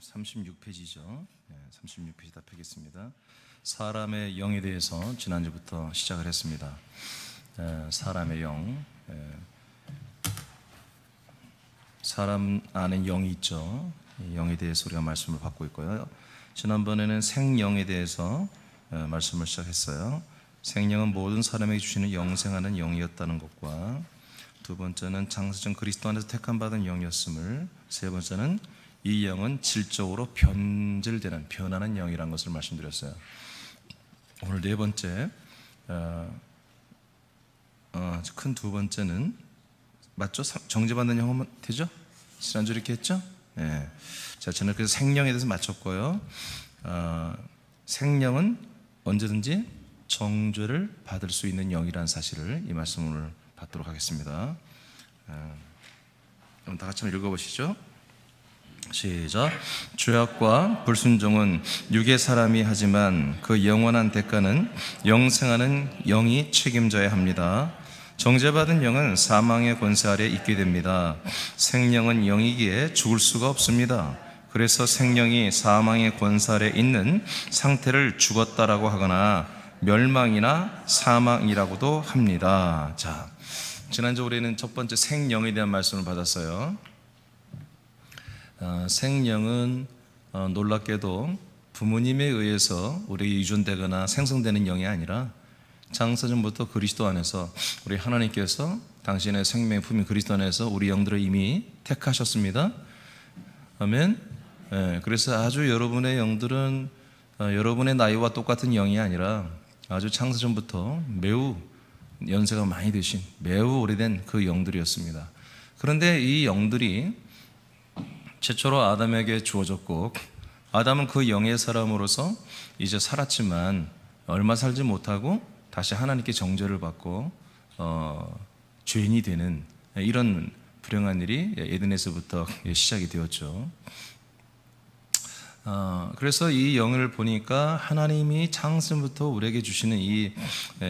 36페이지죠. 36페이지 다 펴겠습니다. 사람의 영에 대해서 지난주부터 시작을 했습니다. 사람의 영, 사람 안에 영이 있죠. 이 영에 대해서 우리가 말씀을 받고 있고요. 지난번에는 생영에 대해서 말씀을 시작했어요. 생명은 모든 사람에게 주시는 영생하는 영이었다는 것과, 두 번째는 장세전 그리스도 안에서 택함 받은 영이었음을, 세 번째는 이 영은 질적으로 변질되는, 변하는 영이라는 것을 말씀드렸어요. 오늘 네 번째, 큰 두 번째는 맞죠? 정죄받는 영은 되죠? 지난주 이렇게 했죠? 네. 자, 저는 그래서 생령에 대해서 맞췄고요. 생령은 언제든지 정죄를 받을 수 있는 영이라는 사실을 이 말씀을 받도록 하겠습니다. 그럼 다 같이 한번 읽어보시죠. 시작. 죄악과 불순종은 육의 사람이 하지만 그 영원한 대가는 영생하는 영이 책임져야 합니다. 정죄받은 영은 사망의 권세 아래 있게 됩니다. 생령은 영이기에 죽을 수가 없습니다. 그래서 생령이 사망의 권세 아래 있는 상태를 죽었다라고 하거나 멸망이나 사망이라고도 합니다. 자, 지난주 우리는 첫 번째 생령에 대한 말씀을 받았어요. 생령은 놀랍게도 부모님에 의해서 우리에게 유전되거나 생성되는 영이 아니라 창세전부터 그리스도 안에서 우리 하나님께서 당신의 생명의 품인 그리스도 안에서 우리 영들을 이미 택하셨습니다. 아멘. 그래서 아주 여러분의 영들은 여러분의 나이와 똑같은 영이 아니라 아주 창세전부터 매우 연세가 많이 되신 매우 오래된 그 영들이었습니다. 그런데 이 영들이 최초로 아담에게 주어졌고, 아담은 그 영의 사람으로서 이제 살았지만 얼마 살지 못하고 다시 하나님께 정죄를 받고 죄인이 되는 이런 불행한 일이 에덴에서부터 시작이 되었죠. 그래서 이 영을 보니까 하나님이 창세부터 우리에게 주시는 이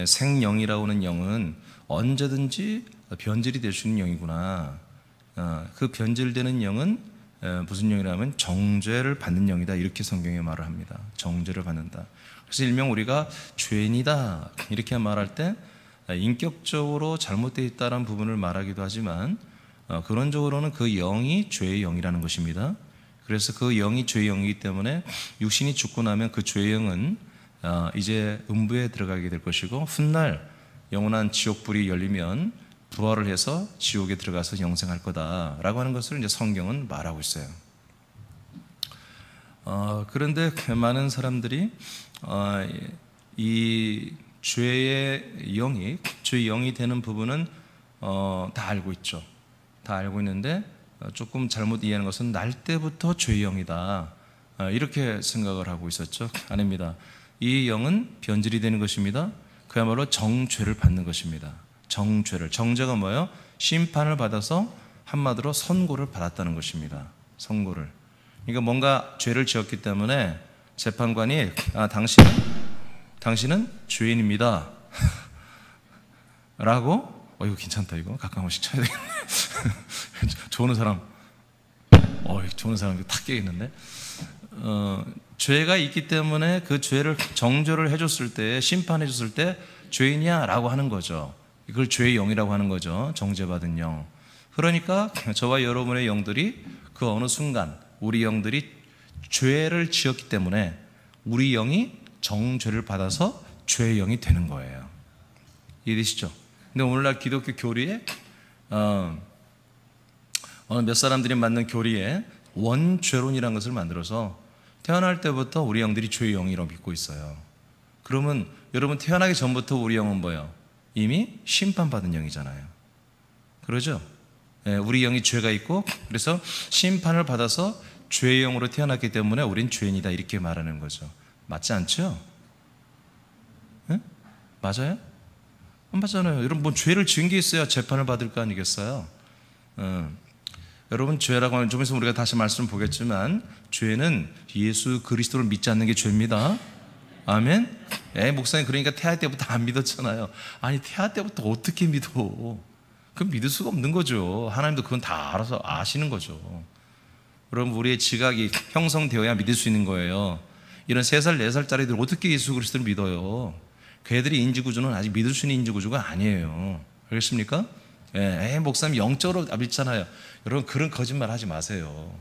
생영이라고 하는 영은 언제든지 변질이 될 수 있는 영이구나. 그 변질되는 영은 무슨 영이라면 정죄를 받는 영이다, 이렇게 성경에 말을 합니다. 정죄를 받는다. 그래서 일명 우리가 죄인이다 이렇게 말할 때 인격적으로 잘못되어 있다는 부분을 말하기도 하지만 근원적으로는 그 영이 죄의 영이라는 것입니다. 그래서 그 영이 죄의 영이기 때문에 육신이 죽고 나면 그 죄의 영은 이제 음부에 들어가게 될 것이고, 훗날 영원한 지옥불이 열리면 부활을 해서 지옥에 들어가서 영생할 거다라고 하는 것을 이제 성경은 말하고 있어요. 그런데 많은 사람들이 이 죄의 영이 되는 부분은 다 알고 있죠. 다 알고 있는데 조금 잘못 이해하는 것은 날 때부터 죄의 영이다, 이렇게 생각을 하고 있었죠. 아닙니다. 이 영은 변질이 되는 것입니다. 그야말로 정죄를 받는 것입니다. 정죄가 뭐예요? 심판을 받아서 한마디로 선고를 받았다는 것입니다. 선고를. 그러니까 뭔가 죄를 지었기 때문에 재판관이 당신은 죄인입니다 라고, 이거 괜찮다, 이거 가끔 한 번씩 쳐야 되겠네. 좋은 사람 탁 깨겠는데. 죄가 있기 때문에 그 죄를 정죄를 해줬을 때, 심판해 줬을 때 죄인이야 라고 하는 거죠. 이걸 죄의 영이라고 하는 거죠. 정죄받은 영. 그러니까 저와 여러분의 영들이 그 어느 순간 우리 영들이 죄를 지었기 때문에 우리 영이 정죄를 받아서 죄의 영이 되는 거예요. 이해되시죠? 근데 오늘날 기독교 교리에 어느 몇 사람들이 만든 교리에 원죄론이라는 것을 만들어서 태어날 때부터 우리 영들이 죄의 영이라고 믿고 있어요. 그러면 여러분, 태어나기 전부터 우리 영은 뭐예요? 이미 심판받은 영이잖아요. 그러죠? 우리 영이 죄가 있고, 그래서 심판을 받아서 죄의 영으로 태어났기 때문에 우린 죄인이다, 이렇게 말하는 거죠. 맞지 않죠? 네? 맞아요? 안 맞잖아요. 여러분, 뭐 죄를 지은 게 있어야 재판을 받을 거 아니겠어요? 여러분, 죄라고 하면 좀 있으면 우리가 다시 말씀을 보겠지만, 죄는 예수 그리스도를 믿지 않는 게 죄입니다. 아멘? 목사님, 그러니까 태아 때부터 안 믿었잖아요. 아니, 태아 때부터 어떻게 믿어? 그건 믿을 수가 없는 거죠. 하나님도 그건 다 알아서 아시는 거죠. 여러분, 우리의 지각이 형성되어야 믿을 수 있는 거예요. 이런 3살, 4살짜리들 어떻게 예수 그리스도를 믿어요? 걔들이 인지구조는 아직 믿을 수 있는 인지구조가 아니에요. 알겠습니까? 목사님 영적으로 믿잖아요. 여러분, 그런 거짓말 하지 마세요.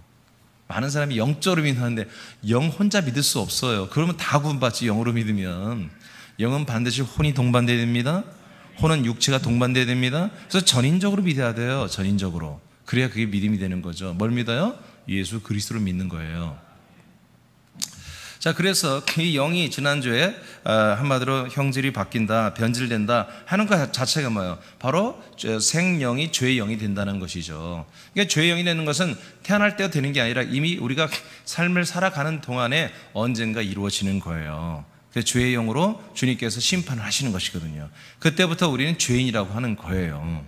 많은 사람이 영적으로 믿는데 영 혼자 믿을 수 없어요. 그러면 다 구원받지. 영으로 믿으면. 영은 반드시 혼이 동반돼야 됩니다. 혼은 육체가 동반돼야 됩니다. 그래서 전인적으로 믿어야 돼요. 전인적으로. 그래야 그게 믿음이 되는 거죠. 뭘 믿어요? 예수 그리스도를 믿는 거예요. 자, 그래서 이 영이 지난주에 한마디로 형질이 바뀐다, 변질된다 하는 것 자체가 뭐예요? 바로 생명이 죄의 영이 된다는 것이죠. 그러니까 죄의 영이 되는 것은 태어날 때가 되는 게 아니라 이미 우리가 삶을 살아가는 동안에 언젠가 이루어지는 거예요. 그래서 죄의 영으로 주님께서 심판을 하시는 것이거든요. 그때부터 우리는 죄인이라고 하는 거예요.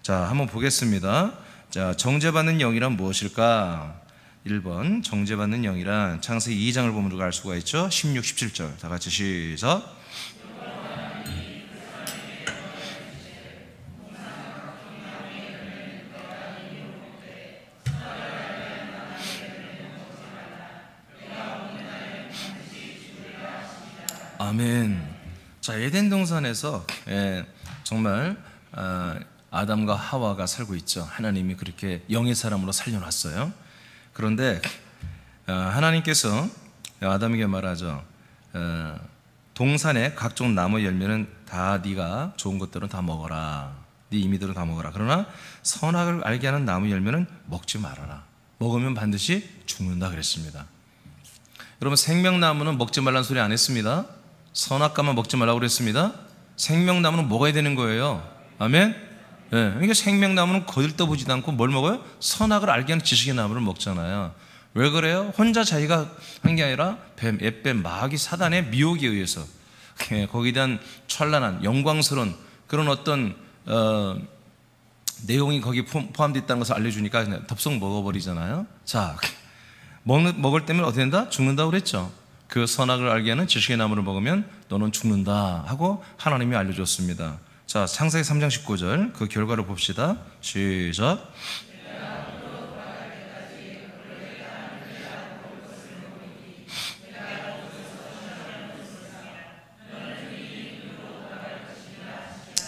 자, 한번 보겠습니다. 자, 정죄받는 영이란 무엇일까? 1번 정죄받는 영이란 창세기 2장을 보면 우리가 알 수가 있죠. 16, 17절 다 같이 시작. 아멘. 자, 에덴 동산에서 정말 아담과 하와가 살고 있죠. 하나님이 그렇게 영의 사람으로 살려놨어요. 그런데 하나님께서 아담에게 말하죠. 동산의 각종 나무 열매는 다 네가 좋은 것들은 다 먹어라. 네 이미들은 다 먹어라. 그러나 선악을 알게 하는 나무 열매는 먹지 말아라. 먹으면 반드시 죽는다 그랬습니다. 여러분, 생명나무는 먹지 말라는 소리 안 했습니다. 선악과만 먹지 말라고 그랬습니다. 생명나무는 먹어야 되는 거예요. 아멘. 그러니까 생명나무는 거들떠보지도 않고 뭘 먹어요? 선악을 알게 하는 지식의 나무를 먹잖아요. 왜 그래요? 혼자 자기가 한 게 아니라 뱀, 옅뱀, 마귀, 사단의 미혹에 의해서 거기에 대한 찬란한 영광스러운 그런 어떤 내용이 거기 포함되어 있다는 것을 알려주니까 그냥 덥석 먹어버리잖아요. 자, 먹을 때면 어떻게 된다? 죽는다고 그랬죠. 그 선악을 알게 하는 지식의 나무를 먹으면 너는 죽는다 하고 하나님이 알려줬습니다. 자, 창세기 3장 19절 그 결과를 봅시다. 시작.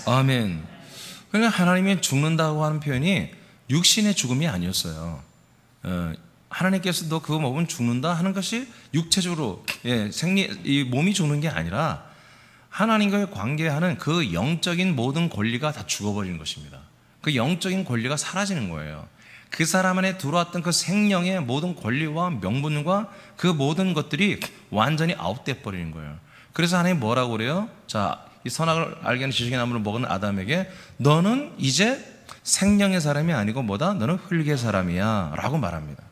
아멘. 그러니까 하나님이 죽는다고 하는 표현이 육신의 죽음이 아니었어요. 하나님께서 너 그거 먹으면 죽는다 하는 것이 육체적으로 이 몸이 죽는 게 아니라 하나님과의 관계하는 그 영적인 모든 권리가 다 죽어버리는 것입니다. 그 영적인 권리가 사라지는 거예요. 그 사람 안에 들어왔던 그 생명의 모든 권리와 명분과 그 모든 것들이 완전히 아웃돼 버리는 거예요. 그래서 하나님 뭐라고 그래요? 자, 이 선악을 알게 하는 지식의 나무를 먹은 아담에게 너는 이제 생명의 사람이 아니고 뭐다? 너는 흙의 사람이야 라고 말합니다.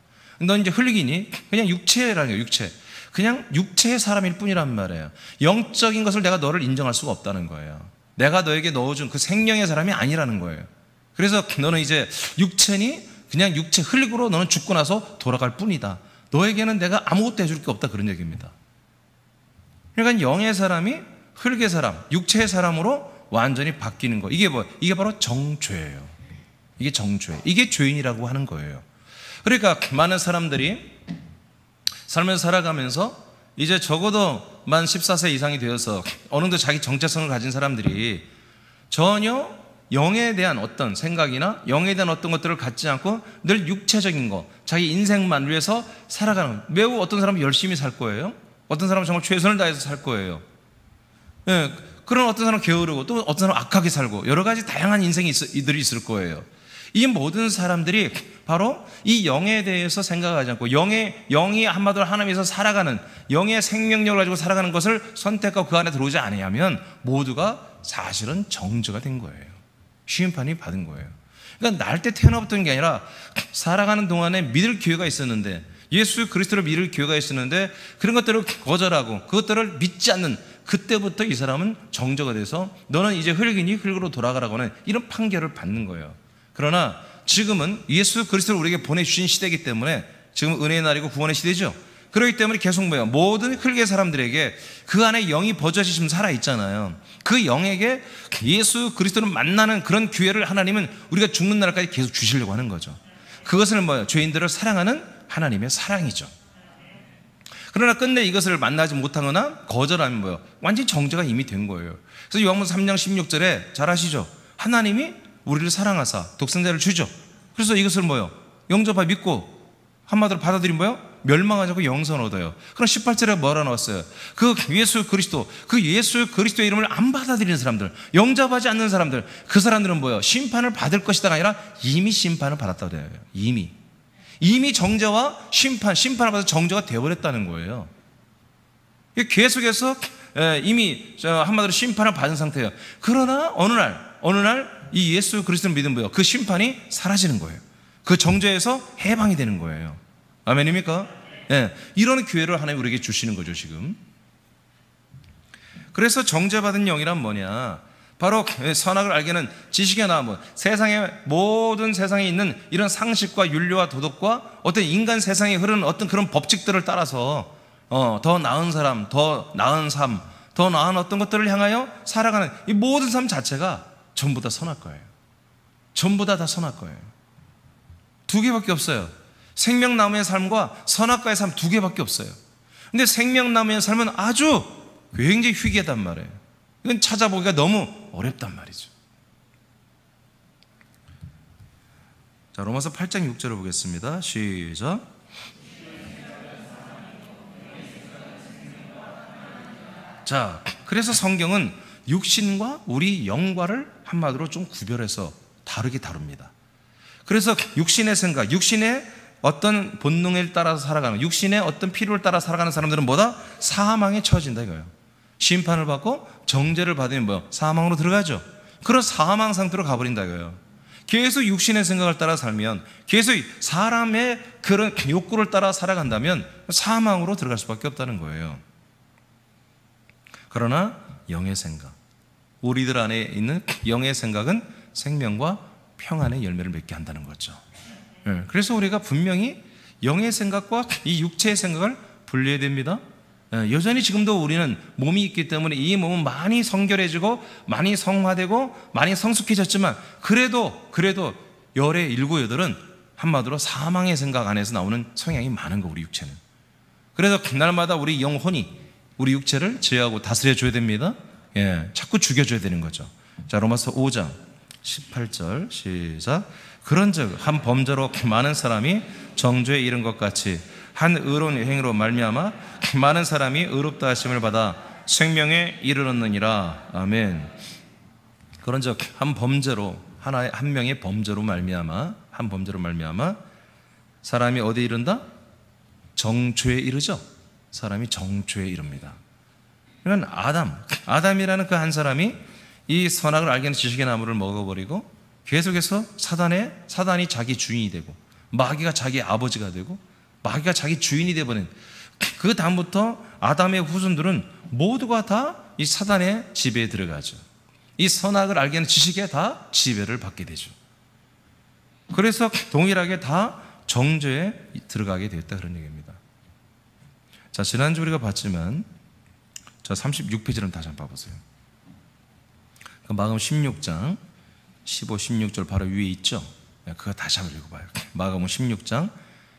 넌 이제 흙이니? 그냥 육체라는 거예요. 육체. 그냥 육체의 사람일 뿐이란 말이에요. 영적인 것을 내가 너를 인정할 수가 없다는 거예요. 내가 너에게 넣어준 그 생명의 사람이 아니라는 거예요. 그래서 너는 이제 육체니? 그냥 육체 흙으로 너는 죽고 나서 돌아갈 뿐이다. 너에게는 내가 아무것도 해줄 게 없다, 그런 얘기입니다. 그러니까 영의 사람이 흙의 사람, 육체의 사람으로 완전히 바뀌는 거. 이게 뭐예요? 이게 바로 정죄예요. 이게 정죄. 이게 죄인이라고 하는 거예요. 그러니까 많은 사람들이 살면서 살아가면서 이제 적어도 만 14세 이상이 되어서 어느 정도 자기 정체성을 가진 사람들이 전혀 영에 대한 어떤 생각이나 영에 대한 어떤 것들을 갖지 않고 늘 육체적인 거, 자기 인생만 위해서 살아가는, 매우 어떤 사람은 열심히 살 거예요. 어떤 사람은 정말 최선을 다해서 살 거예요. 그런 어떤 사람은 게으르고 또 어떤 사람은 악하게 살고 여러 가지 다양한 인생이 이들이 있을 거예요. 이 모든 사람들이 바로 이 영에 대해서 생각하지 않고 영이 한마디로 하나님에서 살아가는 영의 생명력을 가지고 살아가는 것을 선택하고 그 안에 들어오지 않으면 모두가 사실은 정죄가 된 거예요. 시험판이 받은 거예요. 그러니까 날 때 태어나봤던 게 아니라 살아가는 동안에 믿을 기회가 있었는데, 예수 그리스도를 믿을 기회가 있었는데 그런 것들을 거절하고 그것들을 믿지 않는 그때부터 이 사람은 정죄가 돼서 너는 이제 흙이니 흙으로 돌아가라고 하는 이런 판결을 받는 거예요. 그러나 지금은 예수 그리스도를 우리에게 보내주신 시대이기 때문에 지금 은혜의 날이고 구원의 시대죠. 그렇기 때문에 계속 뭐예요? 모든 흙의 사람들에게 그 안에 영이 버젓이 지금 살아있잖아요. 그 영에게 예수 그리스도를 만나는 그런 기회를 하나님은 우리가 죽는 날까지 계속 주시려고 하는 거죠. 그것을 뭐예요? 죄인들을 사랑하는 하나님의 사랑이죠. 그러나 끝내 이것을 만나지 못하거나 거절하면 뭐예요? 완전히 정죄가 이미 된 거예요. 그래서 요한복음 3장 16절에 잘 아시죠? 하나님이 우리를 사랑하사 독생자를 주죠. 그래서 이것을 뭐예요? 영접하 믿고 한마디로 받아들인 뭐예요? 멸망하지 않고 영생을 얻어요. 그럼 18절에 뭐라 나왔어요? 그 예수 그리스도의 이름을 안 받아들이는 사람들, 영접하지 않는 사람들, 그 사람들은 뭐예요? 심판을 받을 것이다가 아니라 이미 심판을 받았다고 돼요. 이미 정죄와 심판을 받아서 정죄가 되어버렸다는 거예요. 계속해서 이미 한마디로 심판을 받은 상태예요. 그러나 어느 날 이 예수 그리스도를 믿으면 뭐예요? 그 심판이 사라지는 거예요. 그 정죄에서 해방이 되는 거예요. 아멘입니까? 네, 이런 기회를 하나님 우리에게 주시는 거죠 지금. 그래서 정죄받은 영이란 뭐냐? 바로 선악을 알게는 지식이나 모든 세상에 있는 이런 상식과 윤리와 도덕과 어떤 인간 세상에 흐르는 어떤 그런 법칙들을 따라서 더 나은 사람, 더 나은 삶, 더 나은 어떤 것들을 향하여 살아가는 이 모든 삶 자체가 전부 다 선할 거예요. 전부 다 선할 거예요. 두 개밖에 없어요. 생명나무의 삶과 선악과의 삶 두 개밖에 없어요. 근데 생명나무의 삶은 아주 굉장히 희귀하단 말이에요. 이건 찾아보기가 너무 어렵단 말이죠. 자, 로마서 8장 6절을 보겠습니다. 시작. 자, 그래서 성경은 육신과 우리 영과를 한마디로 좀 구별해서 다르게 다룹니다. 그래서 육신의 생각, 육신의 어떤 본능을 따라서 살아가는, 육신의 어떤 필요를 따라 살아가는 사람들은 뭐다? 사망에 처해진다 이거예요. 심판을 받고 정죄를 받으면 뭐요? 사망으로 들어가죠. 그런 사망 상태로 가버린다 이거예요. 계속 육신의 생각을 따라 살면, 계속 사람의 그런 욕구를 따라 살아간다면 사망으로 들어갈 수밖에 없다는 거예요. 그러나 영의 생각, 우리들 안에 있는 영의 생각은 생명과 평안의 열매를 맺게 한다는 거죠. 그래서 우리가 분명히 영의 생각과 이 육체의 생각을 분리해야 됩니다. 여전히 지금도 우리는 몸이 있기 때문에 이 몸은 많이 성결해지고 많이 성화되고 많이 성숙해졌지만 그래도 열의 일곱 여덟은 한마디로 사망의 생각 안에서 나오는 성향이 많은 거, 우리 육체는. 그래서 날마다 우리 영혼이 우리 육체를 제어하고 다스려줘야 됩니다. 자꾸 죽여줘야 되는 거죠. 자, 로마서 5장 18절 시작. 그런즉 한 범죄로 많은 사람이 정죄에 이른 것 같이 한 의로운 행위로 말미암아 많은 사람이 의롭다 하심을 받아 생명에 이르렀느니라. 아멘. 그런즉 한 명의 범죄로 말미암아 사람이 어디에 이른다? 정죄에 이르죠. 사람이 정죄에 이릅니다. 그러니까 아담이라는 그 한 사람이 이 선악을 알게 하는 지식의 나무를 먹어버리고 계속해서 사단이 자기 주인이 되고 마귀가 자기 아버지가 되고 마귀가 자기 주인이 되어버린, 그 다음부터 아담의 후손들은 모두가 다 이 사단의 지배에 들어가죠. 이 선악을 알게 하는 지식에 다 지배를 받게 되죠. 그래서 동일하게 다 정죄에 들어가게 되었다, 그런 얘기입니다. 자, 지난주 우리가 봤지만 자, 36페이지를 다시 한번 봐보세요. 그 마가복음 16장 15, 16절 바로 위에 있죠. 그거 다시 한번 읽어봐요. 마가복음 16장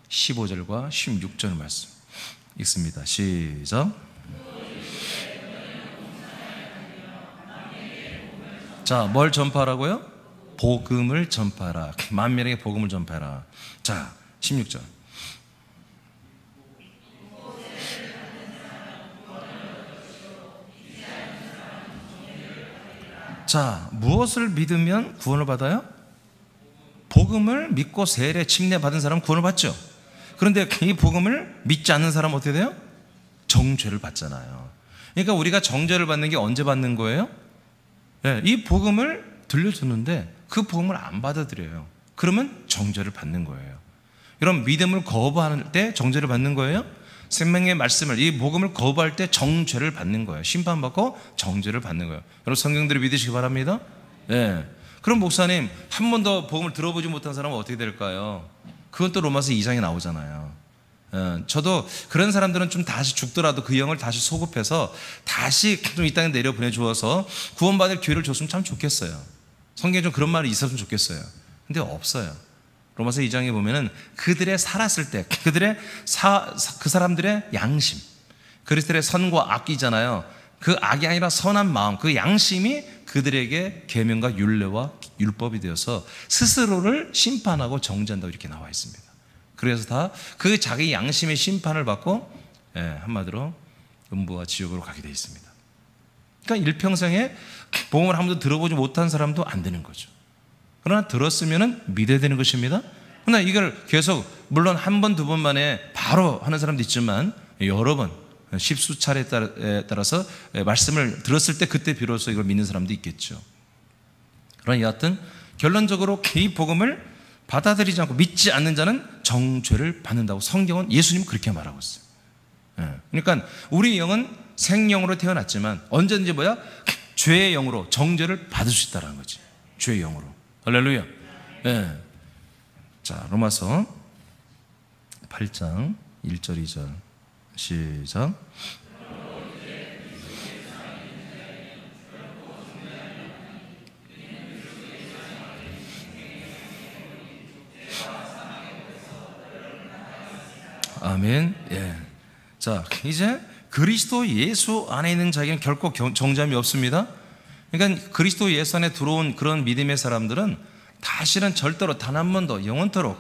15절과 16절 말씀 읽습니다. 시작. 자, 뭘 전파하라고요? 복음을 전파하라. 만민에게 복음을 전파하라. 자, 16절. 자, 무엇을 믿으면 구원을 받아요? 복음을 믿고 세례 침례 받은 사람은 구원을 받죠. 그런데 이 복음을 믿지 않는 사람은 어떻게 돼요? 정죄를 받잖아요. 그러니까 우리가 정죄를 받는 게 언제 받는 거예요? 이 복음을 들려줬는데 그 복음을 안 받아들여요. 그러면 정죄를 받는 거예요. 여러분, 믿음을 거부할 때 정죄를 받는 거예요? 생명의 말씀을, 이 복음을 거부할 때 정죄를 받는 거예요. 심판받고 정죄를 받는 거예요. 여러분, 성경대로 믿으시기 바랍니다. 그럼 목사님, 한 번도 복음을 들어보지 못한 사람은 어떻게 될까요? 그건 또 로마서 2장에 나오잖아요. 저도 그런 사람들은 좀 다시 죽더라도 그 영을 다시 소급해서 다시 좀 이 땅에 내려 보내주어서 구원받을 기회를 줬으면 참 좋겠어요. 성경에 좀 그런 말이 있었으면 좋겠어요. 근데 없어요. 로마서 2장에 보면은 그들의 살았을 때 그들의 그 사람들의 양심, 그리스도의 선과 악이잖아요. 그 악이 아니라 선한 마음, 그 양심이 그들에게 계명과 율례와 율법이 되어서 스스로를 심판하고 정죄한다고 이렇게 나와 있습니다. 그래서 다 그 자기 양심의 심판을 받고 한마디로 음부와 지옥으로 가게 되어 있습니다. 그러니까 일평생에 복음을 한 번도 들어보지 못한 사람도 안 되는 거죠. 그러나 들었으면 믿어야 되는 것입니다. 그러나 이걸 계속 물론 한 번, 두 번 만에 바로 하는 사람도 있지만 여러 번, 십수 차례에 따라서 말씀을 들었을 때 그때 비로소 이걸 믿는 사람도 있겠죠. 그러나 여하튼 결론적으로 이 복음을 받아들이지 않고 믿지 않는 자는 정죄를 받는다고 성경은 예수님은 그렇게 말하고 있어요. 그러니까 우리 영은 생영으로 태어났지만 언제든지 죄의 영으로 정죄를 받을 수 있다는 거지. 죄의 영으로. 할렐루야. 자, 로마서 8장 1절 2절 시작. 아멘. 자, 이제 그리스도 예수 안에 있는 자에게는 결코 정죄함이 없습니다. 그러니까 그리스도 예수 안에 들어온 그런 믿음의 사람들은 다시는 절대로 단 한 번도 영원토록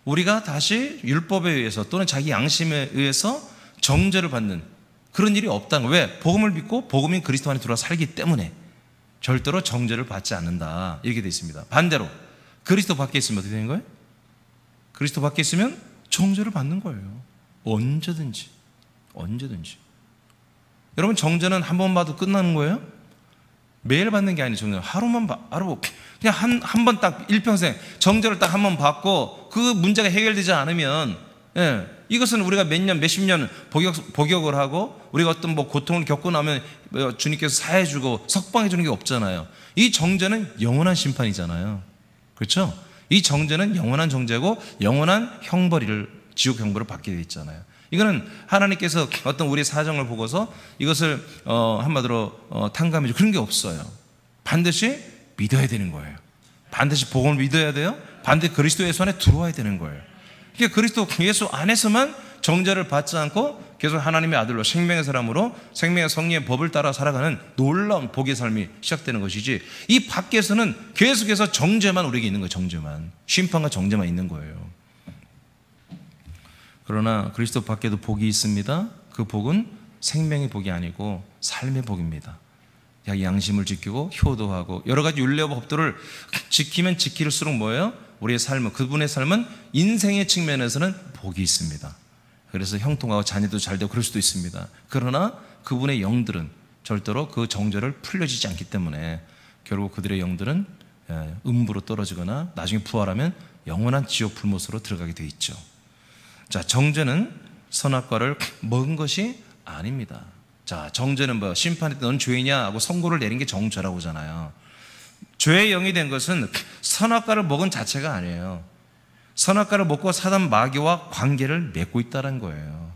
우리가 다시 율법에 의해서 또는 자기 양심에 의해서 정죄를 받는 그런 일이 없다는 거예요. 왜? 복음을 믿고 복음인 그리스도 안에 들어와 살기 때문에 절대로 정죄를 받지 않는다 이렇게 되어 있습니다. 반대로 그리스도 밖에 있으면 어떻게 되는 거예요? 그리스도 밖에 있으면 정죄를 받는 거예요. 언제든지. 여러분, 정죄는 한 번 봐도 끝나는 거예요? 매일 받는 게 아니에요. 정죄는 하루 그냥 한 번 딱 일평생 정죄를 딱 한 번 받고 그 문제가 해결되지 않으면 이것은 우리가 몇 년, 몇십 년 복역을 하고 우리가 어떤 고통을 겪고 나면 주님께서 사해 주고 석방해 주는 게 없잖아요. 이 정죄는 영원한 심판이잖아요. 그렇죠? 이 정죄는 영원한 정죄고 영원한 형벌을, 지옥 형벌을 받게 되어 있잖아요. 이거는 하나님께서 어떤 우리의 사정을 보고서 이것을 한마디로 탕감해 주고 그런 게 없어요. 반드시 믿어야 되는 거예요. 반드시 복음을 믿어야 돼요. 반드시 그리스도 예수 안에 들어와야 되는 거예요. 그러니까 그리스도 예수 안에서만 정죄를 받지 않고 계속 하나님의 아들로 생명의 사람으로 생명의 성령의 법을 따라 살아가는 놀라운 복의 삶이 시작되는 것이지, 이 밖에서는 계속해서 정죄만 우리에게 있는 거예요. 정죄만, 심판과 정죄만 있는 거예요. 그러나 그리스도 밖에도 복이 있습니다. 그 복은 생명의 복이 아니고 삶의 복입니다. 양심을 지키고 효도하고 여러 가지 율례와 법도를 지키면 지킬수록 뭐예요? 우리의 삶은, 그분의 삶은 인생의 측면에서는 복이 있습니다. 그래서 형통하고 자녀도 잘 되고 그럴 수도 있습니다. 그러나 그분의 영들은 절대로 그 정죄를 풀려지지 않기 때문에 결국 그들의 영들은 음부로 떨어지거나 나중에 부활하면 영원한 지옥 불못으로 들어가게 돼 있죠. 자, 정죄는 선악과를 먹은 것이 아닙니다. 자, 정죄는 심판할 때 넌 죄이냐 하고 선고를 내린 게 정죄라고 하잖아요. 죄의 영이 된 것은 선악과를 먹은 자체가 아니에요. 선악과를 먹고 사단 마귀와 관계를 맺고 있다는 거예요.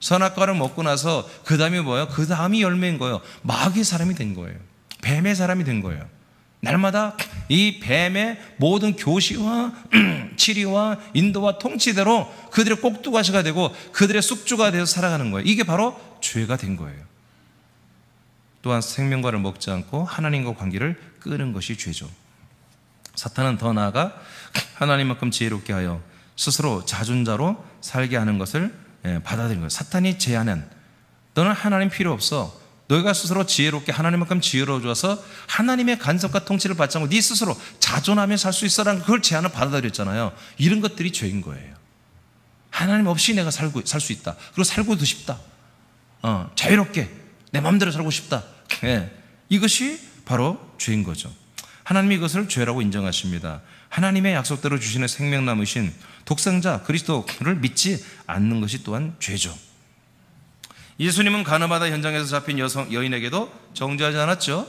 선악과를 먹고 나서 그 다음이 뭐예요? 그 다음이 열매인 거예요. 마귀의 사람이 된 거예요. 뱀의 사람이 된 거예요. 날마다 이 뱀의 모든 교시와 치리와 인도와 통치대로 그들의 꼭두가시가 되고 그들의 숙주가 되어서 살아가는 거예요. 이게 바로 죄가 된 거예요. 또한 생명과를 먹지 않고 하나님과 관계를 끊은 것이 죄죠. 사탄은 더 나아가 하나님만큼 지혜롭게 하여 스스로 자존자로 살게 하는 것을 받아들인 거예요. 사탄이 제안한, 너는 하나님 필요 없어, 너희가 스스로 지혜롭게 하나님만큼 지혜로워져서 하나님의 간섭과 통치를 받지 않고 네 스스로 자존하며 살 수 있어라는 그걸 제안을 받아들였잖아요. 이런 것들이 죄인 거예요. 하나님 없이 내가 살 수 있다, 그리고 살고도 싶다, 자유롭게 내 마음대로 살고 싶다, 이것이 바로 죄인 거죠. 하나님이 이것을 죄라고 인정하십니다. 하나님의 약속대로 주시는 생명나무이신 독생자 그리스도를 믿지 않는 것이 또한 죄죠. 예수님은 가늠하다 현장에서 잡힌 여인에게도 정죄하지 않았죠?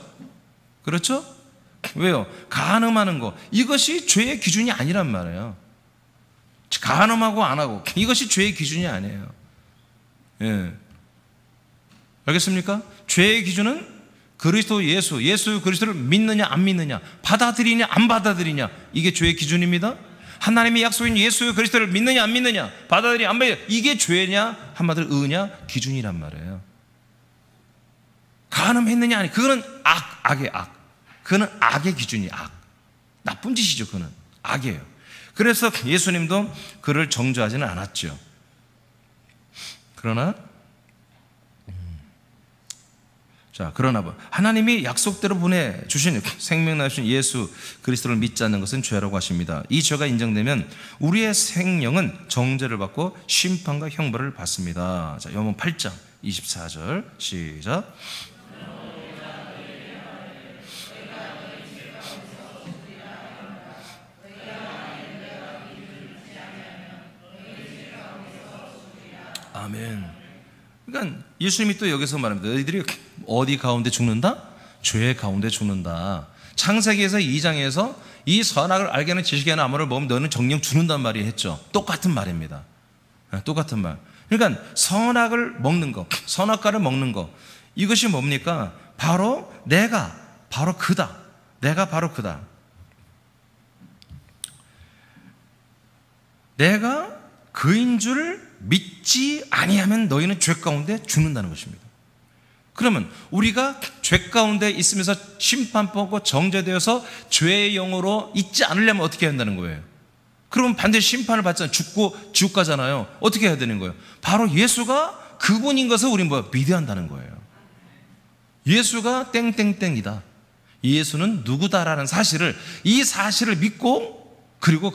그렇죠? 왜요? 가늠하는 거, 이것이 죄의 기준이 아니란 말이에요. 가늠하고 안 하고, 이것이 죄의 기준이 아니에요. 알겠습니까? 죄의 기준은 그리스도 예수 그리스도를 믿느냐 안 믿느냐, 받아들이냐 안 받아들이냐, 이게 죄의 기준입니다. 하나님의 약속인 예수 그리스도를 믿느냐 안 믿느냐, 받아들이냐 안 받아들이냐, 이게 죄냐 한마디로 의냐 기준이란 말이에요. 간음했느냐 아니, 그거는 악의 악. 그거는 악의 기준이 악. 나쁜 짓이죠. 그거는 악이에요. 그래서 예수님도 그를 정죄하지는 않았죠. 그러나 하나님이 약속대로 보내주신 생명 나신 예수 그리스도를 믿지 않는 것은 죄라고 하십니다. 이 죄가 인정되면 우리의 생명은 정죄를 받고 심판과 형벌을 받습니다. 자, 요번 8장 24절 시작. 아멘. 그러니까 예수님이 또 여기서 말합니다. 너희들이 어디 가운데 죽는다? 죄 가운데 죽는다. 창세기에서 2장에서 이 선악을 알게 하는 지식의 나무를 먹으면 너는 정령 죽는단 말이 했죠. 똑같은 말입니다. 똑같은 말. 그러니까 선악을 먹는 거, 선악과를 먹는 거, 이것이 뭡니까? 바로 내가 바로 그다. 내가 바로 그다. 내가 그인 줄 믿지 아니하면 너희는 죄 가운데 죽는다는 것입니다. 그러면 우리가 죄 가운데 있으면서 심판받고 정죄되어서 죄의 영으로 있지 않으려면 어떻게 해야 한다는 거예요? 그러면 반드시 심판을 받잖아요. 죽고 지옥 가잖아요. 어떻게 해야 되는 거예요? 바로 예수가 그분인 것을 우리는 믿어야 한다는 거예요. 예수가 땡땡땡이다. 예수는 누구다라는 사실을, 이 사실을 믿고, 그리고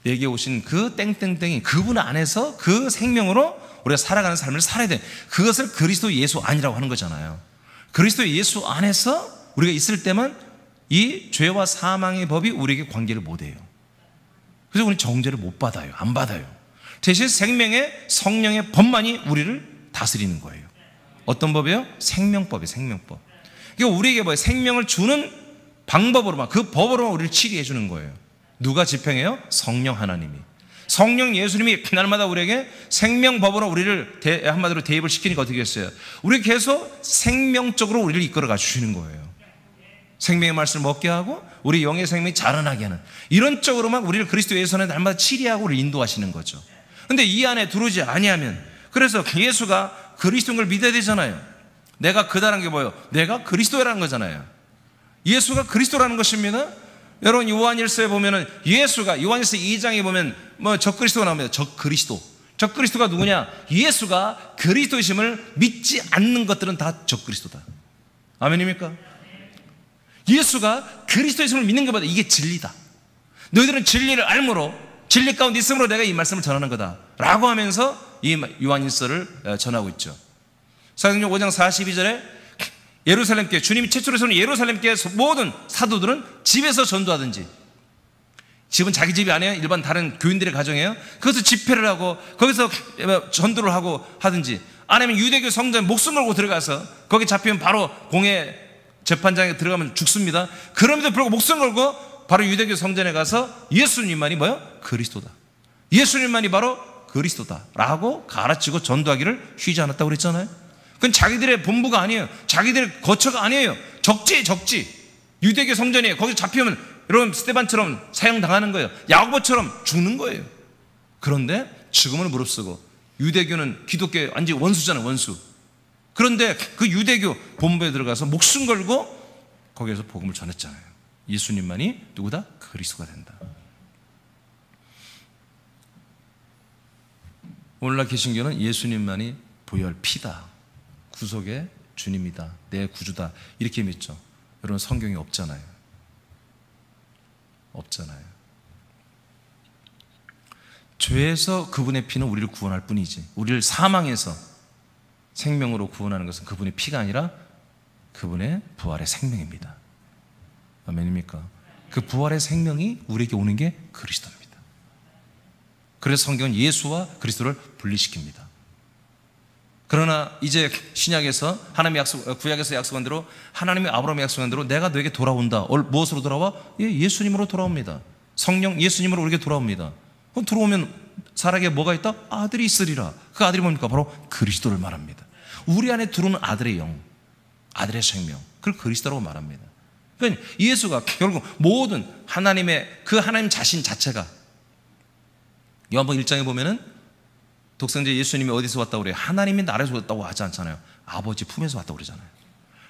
내게 오신 그 땡땡땡이 그분 안에서 그 생명으로 우리가 살아가는 삶을 살아야 돼. 그것을 그리스도 예수 안이라고 하는 거잖아요. 그리스도 예수 안에서 우리가 있을 때만 이 죄와 사망의 법이 우리에게 관계를 못해요. 그래서 우리는 정죄를 못 받아요. 안 받아요. 대신 생명의 성령의 법만이 우리를 다스리는 거예요. 어떤 법이에요? 생명법이에요. 생명법. 그러니까 우리에게 뭐예요? 생명을 주는 방법으로만, 그 법으로만 우리를 치리해 주는 거예요. 누가 집행해요? 성령 하나님이. 성령 예수님이 날마다 우리에게 생명법으로 우리를 한마디로 대입을 시키니까 어떻게 했어요? 우리 계속 생명적으로 우리를 이끌어가 주시는 거예요. 생명의 말씀을 먹게 하고 우리 영의 생명이 자라나게 하는, 이런 쪽으로만 우리를 그리스도 예수 안에 날마다 치리하고 우리를 인도하시는 거죠. 근데 이 안에 들어오지 아니하면, 그래서 예수가 그리스도인 걸 믿어야 되잖아요. 내가 그다라는 게 뭐예요? 내가 그리스도라는 거잖아요. 예수가 그리스도라는 것입니다. 여러분 요한일서에 보면은 예수가, 요한일서 2장에 보면 적그리스도가 나옵니다. 적그리스도가 누구냐? 예수가 그리스도이심을 믿지 않는 것들은 다 적그리스도다. 아멘입니까? 예수가 그리스도이심을 믿는 것보다 이게 진리다. 너희들은 진리를 알므로, 진리 가운데 있음으로 내가 이 말씀을 전하는 거다 라고 하면서 이 요한일서를 전하고 있죠. 사도행전 5장 42절에 예루살렘께, 주님이 최초로 세운 예루살렘께 모든 사도들은 집에서 전도하든지, 집은 자기 집이 아니에요. 일반 다른 교인들의 가정이에요. 거기서 집회를 하고 거기서 전도를 하고 하든지, 아니면 유대교 성전에 목숨 걸고 들어가서 거기 잡히면 바로 공회 재판장에 들어가면 죽습니다. 그럼에도 불구하고 목숨 걸고 바로 유대교 성전에 가서 예수님만이 뭐예요? 그리스도다. 예수님만이 바로 그리스도다 라고 가르치고 전도하기를 쉬지 않았다고 그랬잖아요. 그건 자기들의 본부가 아니에요. 자기들의 거처가 아니에요. 적지. 유대교 성전이에요. 거기서 잡히면 여러분 스데반처럼 사형당하는 거예요. 야고보처럼 죽는 거예요. 그런데 지금은 무릅쓰고, 유대교는 기독교의 완전 원수잖아요. 원수. 그런데 그 유대교 본부에 들어가서 목숨 걸고 거기에서 복음을 전했잖아요. 예수님만이 누구다? 그리스도가 된다. 오늘날 개신교는 예수님만이 보혈 피다, 구속의 주님이다, 내 구주다, 이렇게 믿죠. 여러분 성경에 없잖아요. 죄에서 그분의 피는 우리를 구원할 뿐이지, 우리를 사망에서 생명으로 구원하는 것은 그분의 피가 아니라 그분의 부활의 생명입니다. 아멘입니까? 그 부활의 생명이 우리에게 오는 게 그리스도입니다. 그래서 성경은 예수와 그리스도를 분리시킵니다. 그러나 이제 신약에서 하나님의 구약에서 약속한 대로, 하나님이 아브라함의 약속한 대로 내가 너에게 돌아온다. 무엇으로 돌아와? 예수님으로 돌아옵니다. 성령 예수님으로 우리에게 돌아옵니다. 그럼 들어오면 사람에게 뭐가 있다? 아들이 있으리라. 그 아들이 뭡니까? 바로 그리스도를 말합니다. 우리 안에 들어오는 아들의 영, 아들의 생명, 그걸 그리스도라고 말합니다. 그러니까 예수가 결국 모든 하나님의 그 하나님 자신 자체가 요한복음 1장에 보면은 독생자 예수님이 어디서 왔다고 그래요? 하나님이 나라에서 왔다고 하지 않잖아요. 아버지 품에서 왔다고 그러잖아요.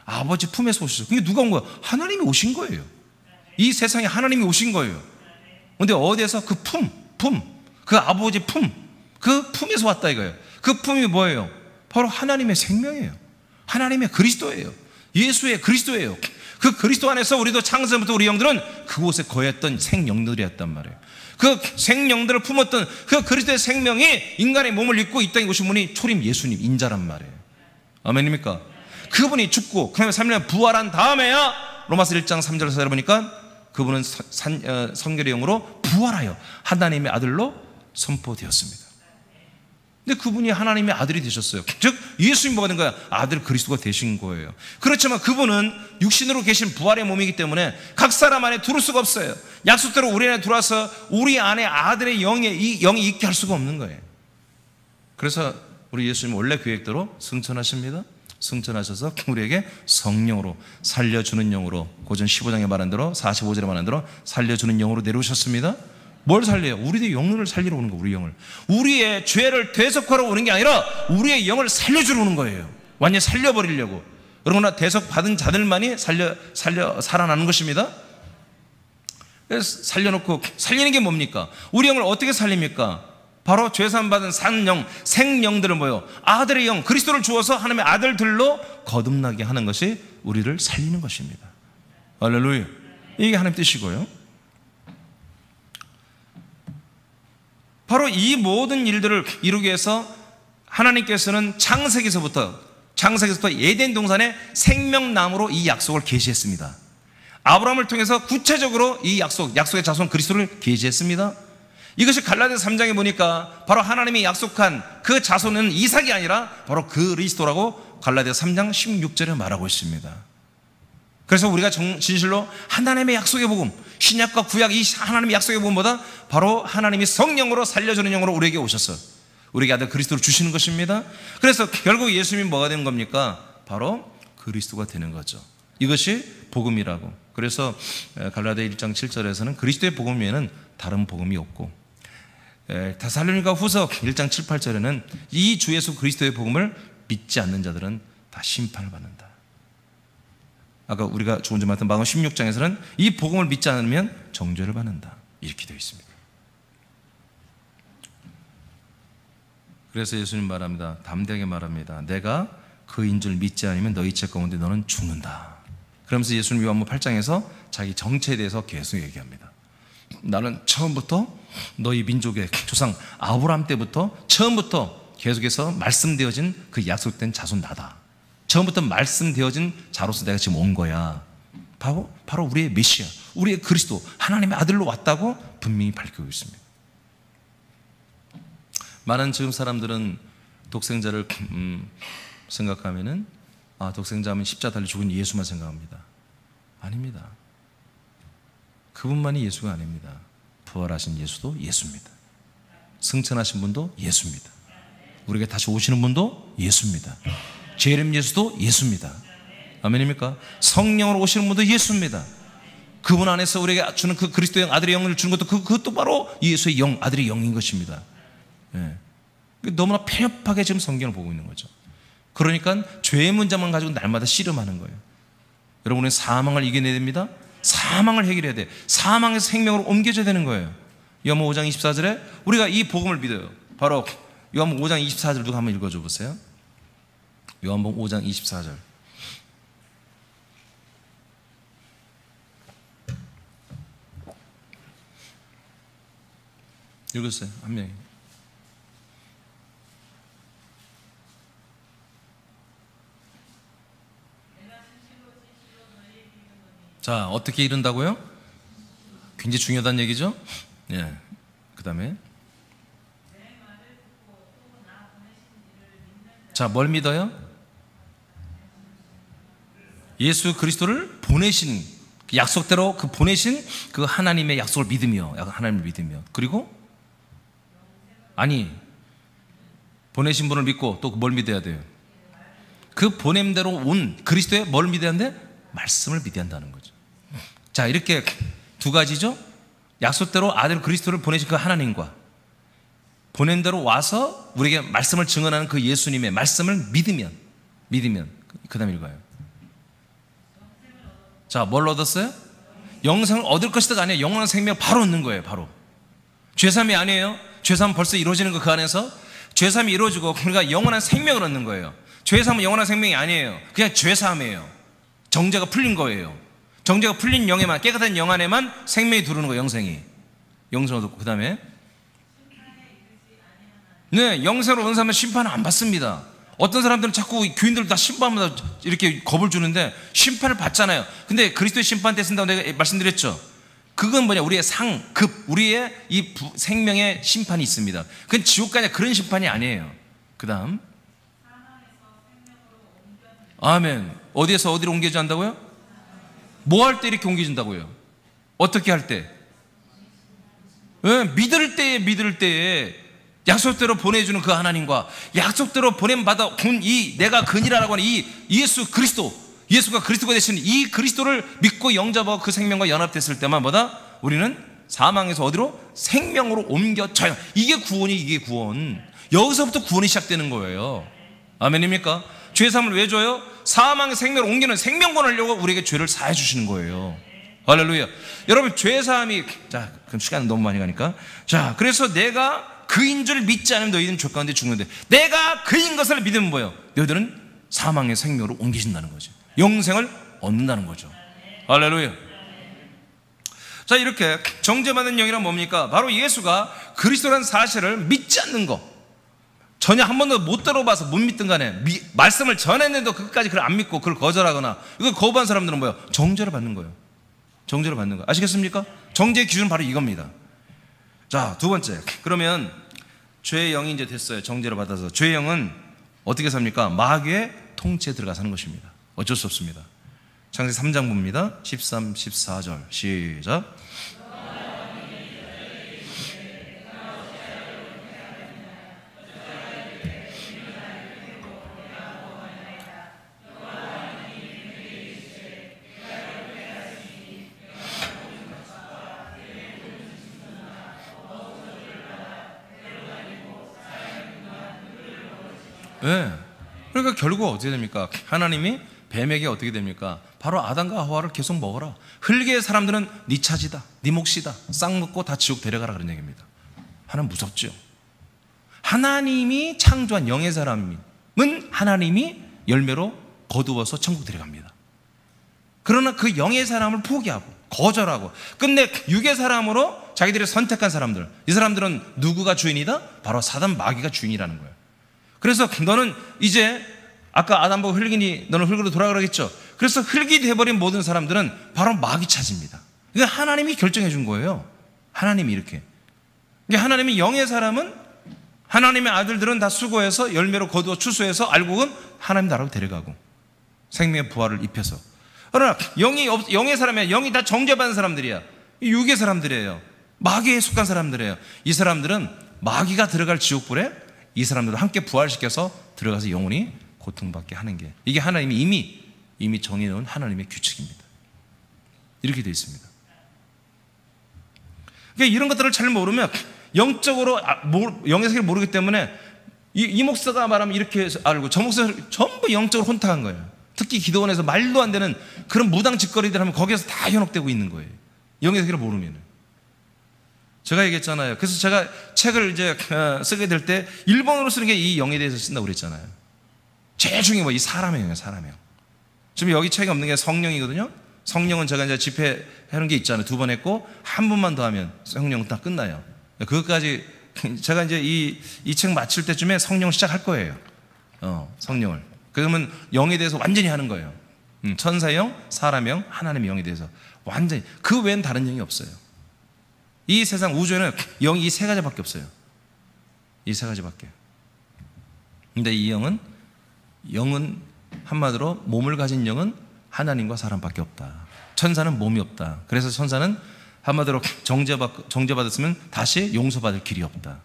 아버지 품에서 오셨어요. 그게 누가 온 거예요? 하나님이 오신 거예요. 이 세상에 하나님이 오신 거예요. 근데 어디에서? 그 그 아버지 그 품에서 왔다 이거예요. 그 품이 뭐예요? 바로 하나님의 생명이에요. 하나님의 그리스도예요. 예수의 그리스도예요. 그 그리스도 안에서 우리도 창세부터 우리 영들은 그곳에 거했던 생영들이었단 말이에요. 그 생영들을 품었던 그 그리스도의 생명이 인간의 몸을 입고 이 땅에 오신 분이 초림 예수님 인자란 말이에요. 아멘입니까? 그분이 죽고 그다음에 3년 부활한 다음에야 로마서 1장 3절에서 여러분이니까 그분은 성결의 영으로 부활하여 하나님의 아들로 선포되었습니다. 근데 그분이 하나님의 아들이 되셨어요. 즉 예수님 뭐가 된 거야? 아들 그리스도가 되신 거예요. 그렇지만 그분은 육신으로 계신 부활의 몸이기 때문에 각 사람 안에 들어올 수가 없어요. 약속대로 우리 안에 들어와서 우리 안에 아들의 이 영이 있게 할 수가 없는 거예요. 그래서 우리 예수님 원래 계획대로 승천하십니다. 승천하셔서 우리에게 성령으로 살려주는 영으로 고전 15장에 말한 대로 45절에 말한 대로 살려주는 영으로 내려오셨습니다. 뭘 살려요? 우리의 영을 살리러 오는 거예요. 우리 영을. 우리의 죄를 대속하러 오는 게 아니라 우리의 영을 살려주러 오는 거예요. 완전히 살려버리려고. 그러나 대속받은 자들만이 살아나는 것입니다. 그래서 살려놓고 살리는 게 뭡니까? 우리 영을 어떻게 살립니까? 바로 죄사함받은 산영, 생영들을 뭐요? 아들의 영, 그리스도를 주어서 하나님의 아들들로 거듭나게 하는 것이 우리를 살리는 것입니다. 할렐루야. 이게 하나님 뜻이고요. 바로 이 모든 일들을 이루기 위해서 하나님께서는 창세기서부터 에덴 동산에 생명나무로 이 약속을 계시했습니다. 아브라함을 통해서 구체적으로 이 약속의 자손 그리스도를 계시했습니다. 이것이 갈라디아서 3장에 보니까 바로 하나님이 약속한 그 자손은 이삭이 아니라 바로 그리스도라고 갈라디아서 3장 16절에 말하고 있습니다. 그래서 우리가 진실로 하나님의 약속의 복음, 신약과 구약 이 하나님의 약속의 복음보다 바로 하나님이 성령으로 살려주는 영으로 우리에게 오셔서 우리에게 아들 그리스도를 주시는 것입니다. 그래서 결국 예수님이 뭐가 되는 겁니까? 바로 그리스도가 되는 거죠. 이것이 복음이라고. 그래서 갈라디아 1장 7절에서는 그리스도의 복음 외에는 다른 복음이 없고, 데살로니가 후서 1장 7, 8절에는 이 주 예수 그리스도의 복음을 믿지 않는 자들은 다 심판을 받는다. 아까 우리가 조금 전에 말했던 마가복음 16장에서는 이 복음을 믿지 않으면 정죄를 받는다. 이렇게 되어 있습니다. 그래서 예수님 말합니다. 담대하게 말합니다. 내가 그인 줄 믿지 않으면 너희 죄 가운데 너는 죽는다. 그러면서 예수님 요한복음 8장에서 자기 정체에 대해서 계속 얘기합니다. 나는 처음부터 너희 민족의 조상 아브라함 때부터 처음부터 계속해서 말씀되어진 그 약속된 자손 나다. 처음부터 말씀되어진 자로서 내가 지금 온 거야. 바로 우리의 메시아, 우리의 그리스도, 하나님의 아들로 왔다고 분명히 밝히고 있습니다. 많은 지금 사람들은 독생자를 생각하면은 독생자하면 십자가 달려 죽은 예수만 생각합니다. 아닙니다. 그분만이 예수가 아닙니다. 부활하신 예수도 예수입니다. 승천하신 분도 예수입니다. 우리에게 다시 오시는 분도 예수입니다. 재림 예수도 예수입니다. 아멘입니까? 성령으로 오시는 분도 예수입니다. 그분 안에서 우리에게 주는 그 그리스도의 영, 아들의 영을 주는 것도 그것도 바로 예수의 영, 아들의 영인 것입니다. 예. 너무나 편협하게 지금 성경을 보고 있는 거죠. 그러니까 죄의 문제만 가지고 날마다 씨름하는 거예요. 여러분은 사망을 이겨내야 됩니다. 사망을 해결해야 돼. 사망에서 생명으로 옮겨져야 되는 거예요. 요한복음 5장 24절에 우리가 이 복음을 믿어요. 바로 요한복음 5장 24절 누가 한번 읽어줘 보세요. 요한복음 5장 24절. 읽었어요. 한 명이. 자, 어떻게 이룬다고요? 굉장히 중요하다는 얘기죠? 예. 그 다음에 자, 뭘 믿어요? 예수 그리스도를 보내신 약속대로 그 보내신 그 하나님의 약속을 믿으며, 하나님을 믿으며, 그리고 보내신 분을 믿고 또 뭘 믿어야 돼요? 그 보냄대로 온 그리스도의 뭘 믿어야 하는데? 말씀을 믿어야 한다는 거죠. 자, 이렇게 두 가지죠. 약속대로 아들 그리스도를 보내신 그 하나님과 보낸 대로 와서 우리에게 말씀을 증언하는 그 예수님의 말씀을 믿으면 그 다음 읽어요. 자, 뭘 얻었어요? 영생을 얻을 것이다가 아니에요. 영원한 생명 바로 얻는 거예요. 바로 죄사함이 아니에요. 죄사함은 벌써 이루어지는 거 그 안에서 죄사함이 이루어지고 우리가 영원한 생명을 얻는 거예요. 죄사함은 영원한 생명이 아니에요. 그냥 죄사함이에요. 정죄가 풀린 거예요. 정죄가 풀린 영에만, 깨끗한 영 안에만 생명이 들어오는 거예요. 영생을 얻고 그 다음에 네, 영생으로 온 사람은 심판을 안 받습니다. 어떤 사람들은 자꾸 교인들 다 심판마다 이렇게 겁을 주는데 심판을 받잖아요. 근데 그리스도의 심판 때 쓴다고 내가 말씀드렸죠. 그건 뭐냐, 우리의 우리의 이 생명의 심판이 있습니다. 그건 지옥 가냐 그런 심판이 아니에요. 그 다음 아멘. 어디에서 어디로 옮겨져 한다고요? 뭐 할 때 이렇게 옮겨진다고요? 어떻게 할 때? 네, 믿을 때에 약속대로 보내주는 그 하나님과 약속대로 보냄받아 내가 근이라고 하는 이 예수 그리스도, 예수가 그리스도가 되신 이 그리스도를 믿고 영접하고 그 생명과 연합됐을 때만 우리는 사망에서 어디로? 생명으로 옮겨져요. 이게 구원. 여기서부터 구원이 시작되는 거예요. 아멘입니까? 죄사함을 왜 줘요? 사망의 생명을 옮기는 생명권을 하려고 우리에게 죄를 사해 주시는 거예요. 할렐루야. 여러분, 죄사함이, 자, 그럼 시간 너무 많이 가니까. 자, 그래서 내가 그인 줄 믿지 않으면 너희들은 죄 가운데 죽는데, 내가 그인 것을 믿으면 뭐예요? 너희들은 사망의 생명으로 옮기신다는 거죠. 영생을 얻는다는 거죠. 할렐루야. 자, 이렇게 정죄받는 영이란 뭡니까? 바로 예수가 그리스도라는 사실을 믿지 않는 거, 전혀 한 번도 못 들어봐서 못 믿든 간에 말씀을 전했는데도 끝까지 그걸 안 믿고 그걸 거절하거나 이걸 거부한 사람들은 뭐예요? 정죄를 받는 거예요. 정죄를 받는 거예요. 아시겠습니까? 정죄의 기준은 바로 이겁니다. 자, 두 번째, 그러면 죄의 영이 이제 됐어요. 정죄를 받아서 죄의 영은 어떻게 삽니까? 마귀의 통치에 들어가 사는 것입니다. 어쩔 수 없습니다. 창세기 3장 봅니다. 13, 14절 시작. 네. 그러니까 결국 어떻게 됩니까? 하나님이 뱀에게 어떻게 됩니까? 바로 아담과 하와를 계속 먹어라. 흙의 사람들은 네 차지다, 네 몫이다, 싹 먹고 다 지옥 데려가라, 그런 얘기입니다. 하나님 무섭죠. 하나님이 창조한 영의 사람은 하나님이 열매로 거두어서 천국 데려갑니다. 그러나 그 영의 사람을 포기하고 거절하고 끝내 육의 사람으로 자기들이 선택한 사람들, 이 사람들은 누구가 주인이다? 바로 사단 마귀가 주인이라는 거예요. 그래서 너는 이제 아까 아담 보고 흙이니 너는 흙으로 돌아가라겠죠. 그래서 흙이 돼버린 모든 사람들은 바로 마귀 차지입니다. 이게 하나님이 결정해 준 거예요. 하나님이 이렇게. 하나님이 영의 사람은, 하나님의 아들들은 다 수고해서 열매로 거두어 추수해서 알곡은 하나님 나라로 데려가고 생명의 부활을 입혀서. 그러나 영의 사람이야. 영이 다 정죄받은 사람들이야. 육의 사람들이에요. 마귀에 속한 사람들이에요. 이 사람들은 마귀가 들어갈 지옥불에 이 사람들을 함께 부활시켜서 들어가서 영원히 고통받게 하는 게, 이게 하나님이 이미 정해놓은 하나님의 규칙입니다. 이렇게 되어 있습니다. 그러니까 이런 것들을 잘 모르면 영적으로 영의 세계를 모르기 때문에 이 목사가 말하면 이렇게 알고 저 목사를 전부 영적으로 혼탁한 거예요. 특히 기도원에서 말도 안 되는 그런 무당 짓거리들 하면 거기에서 다 현혹되고 있는 거예요. 영의 세계를 모르면. 제가 얘기했잖아요. 그래서 제가 책을 이제 쓰게 될 때 일본어로 쓰는 게 이 영에 대해서 쓴다고 그랬잖아요. 제일 중요한 거 이 사람의 영이에요. 사람의 영. 지금 여기 책이 없는 게 성령이거든요. 성령은 제가 이제 집회하는 게 있잖아요. 2번 했고 한 번만 더 하면 성령 다 끝나요. 그것까지 제가 이제 이 책 마칠 때쯤에 성령 시작할 거예요. 성령을. 그러면 영에 대해서 완전히 하는 거예요. 천사영, 사람영, 하나님의 영에 대해서 완전히. 그 외엔 다른 영이 없어요. 이 세상 우주에는 영이 이 세 가지밖에 없어요. 이 세 가지밖에. 근데 이 영은 한마디로 몸을 가진 영은 하나님과 사람밖에 없다. 천사는 몸이 없다. 그래서 천사는 한마디로 정죄받았으면 다시 용서받을 길이 없다.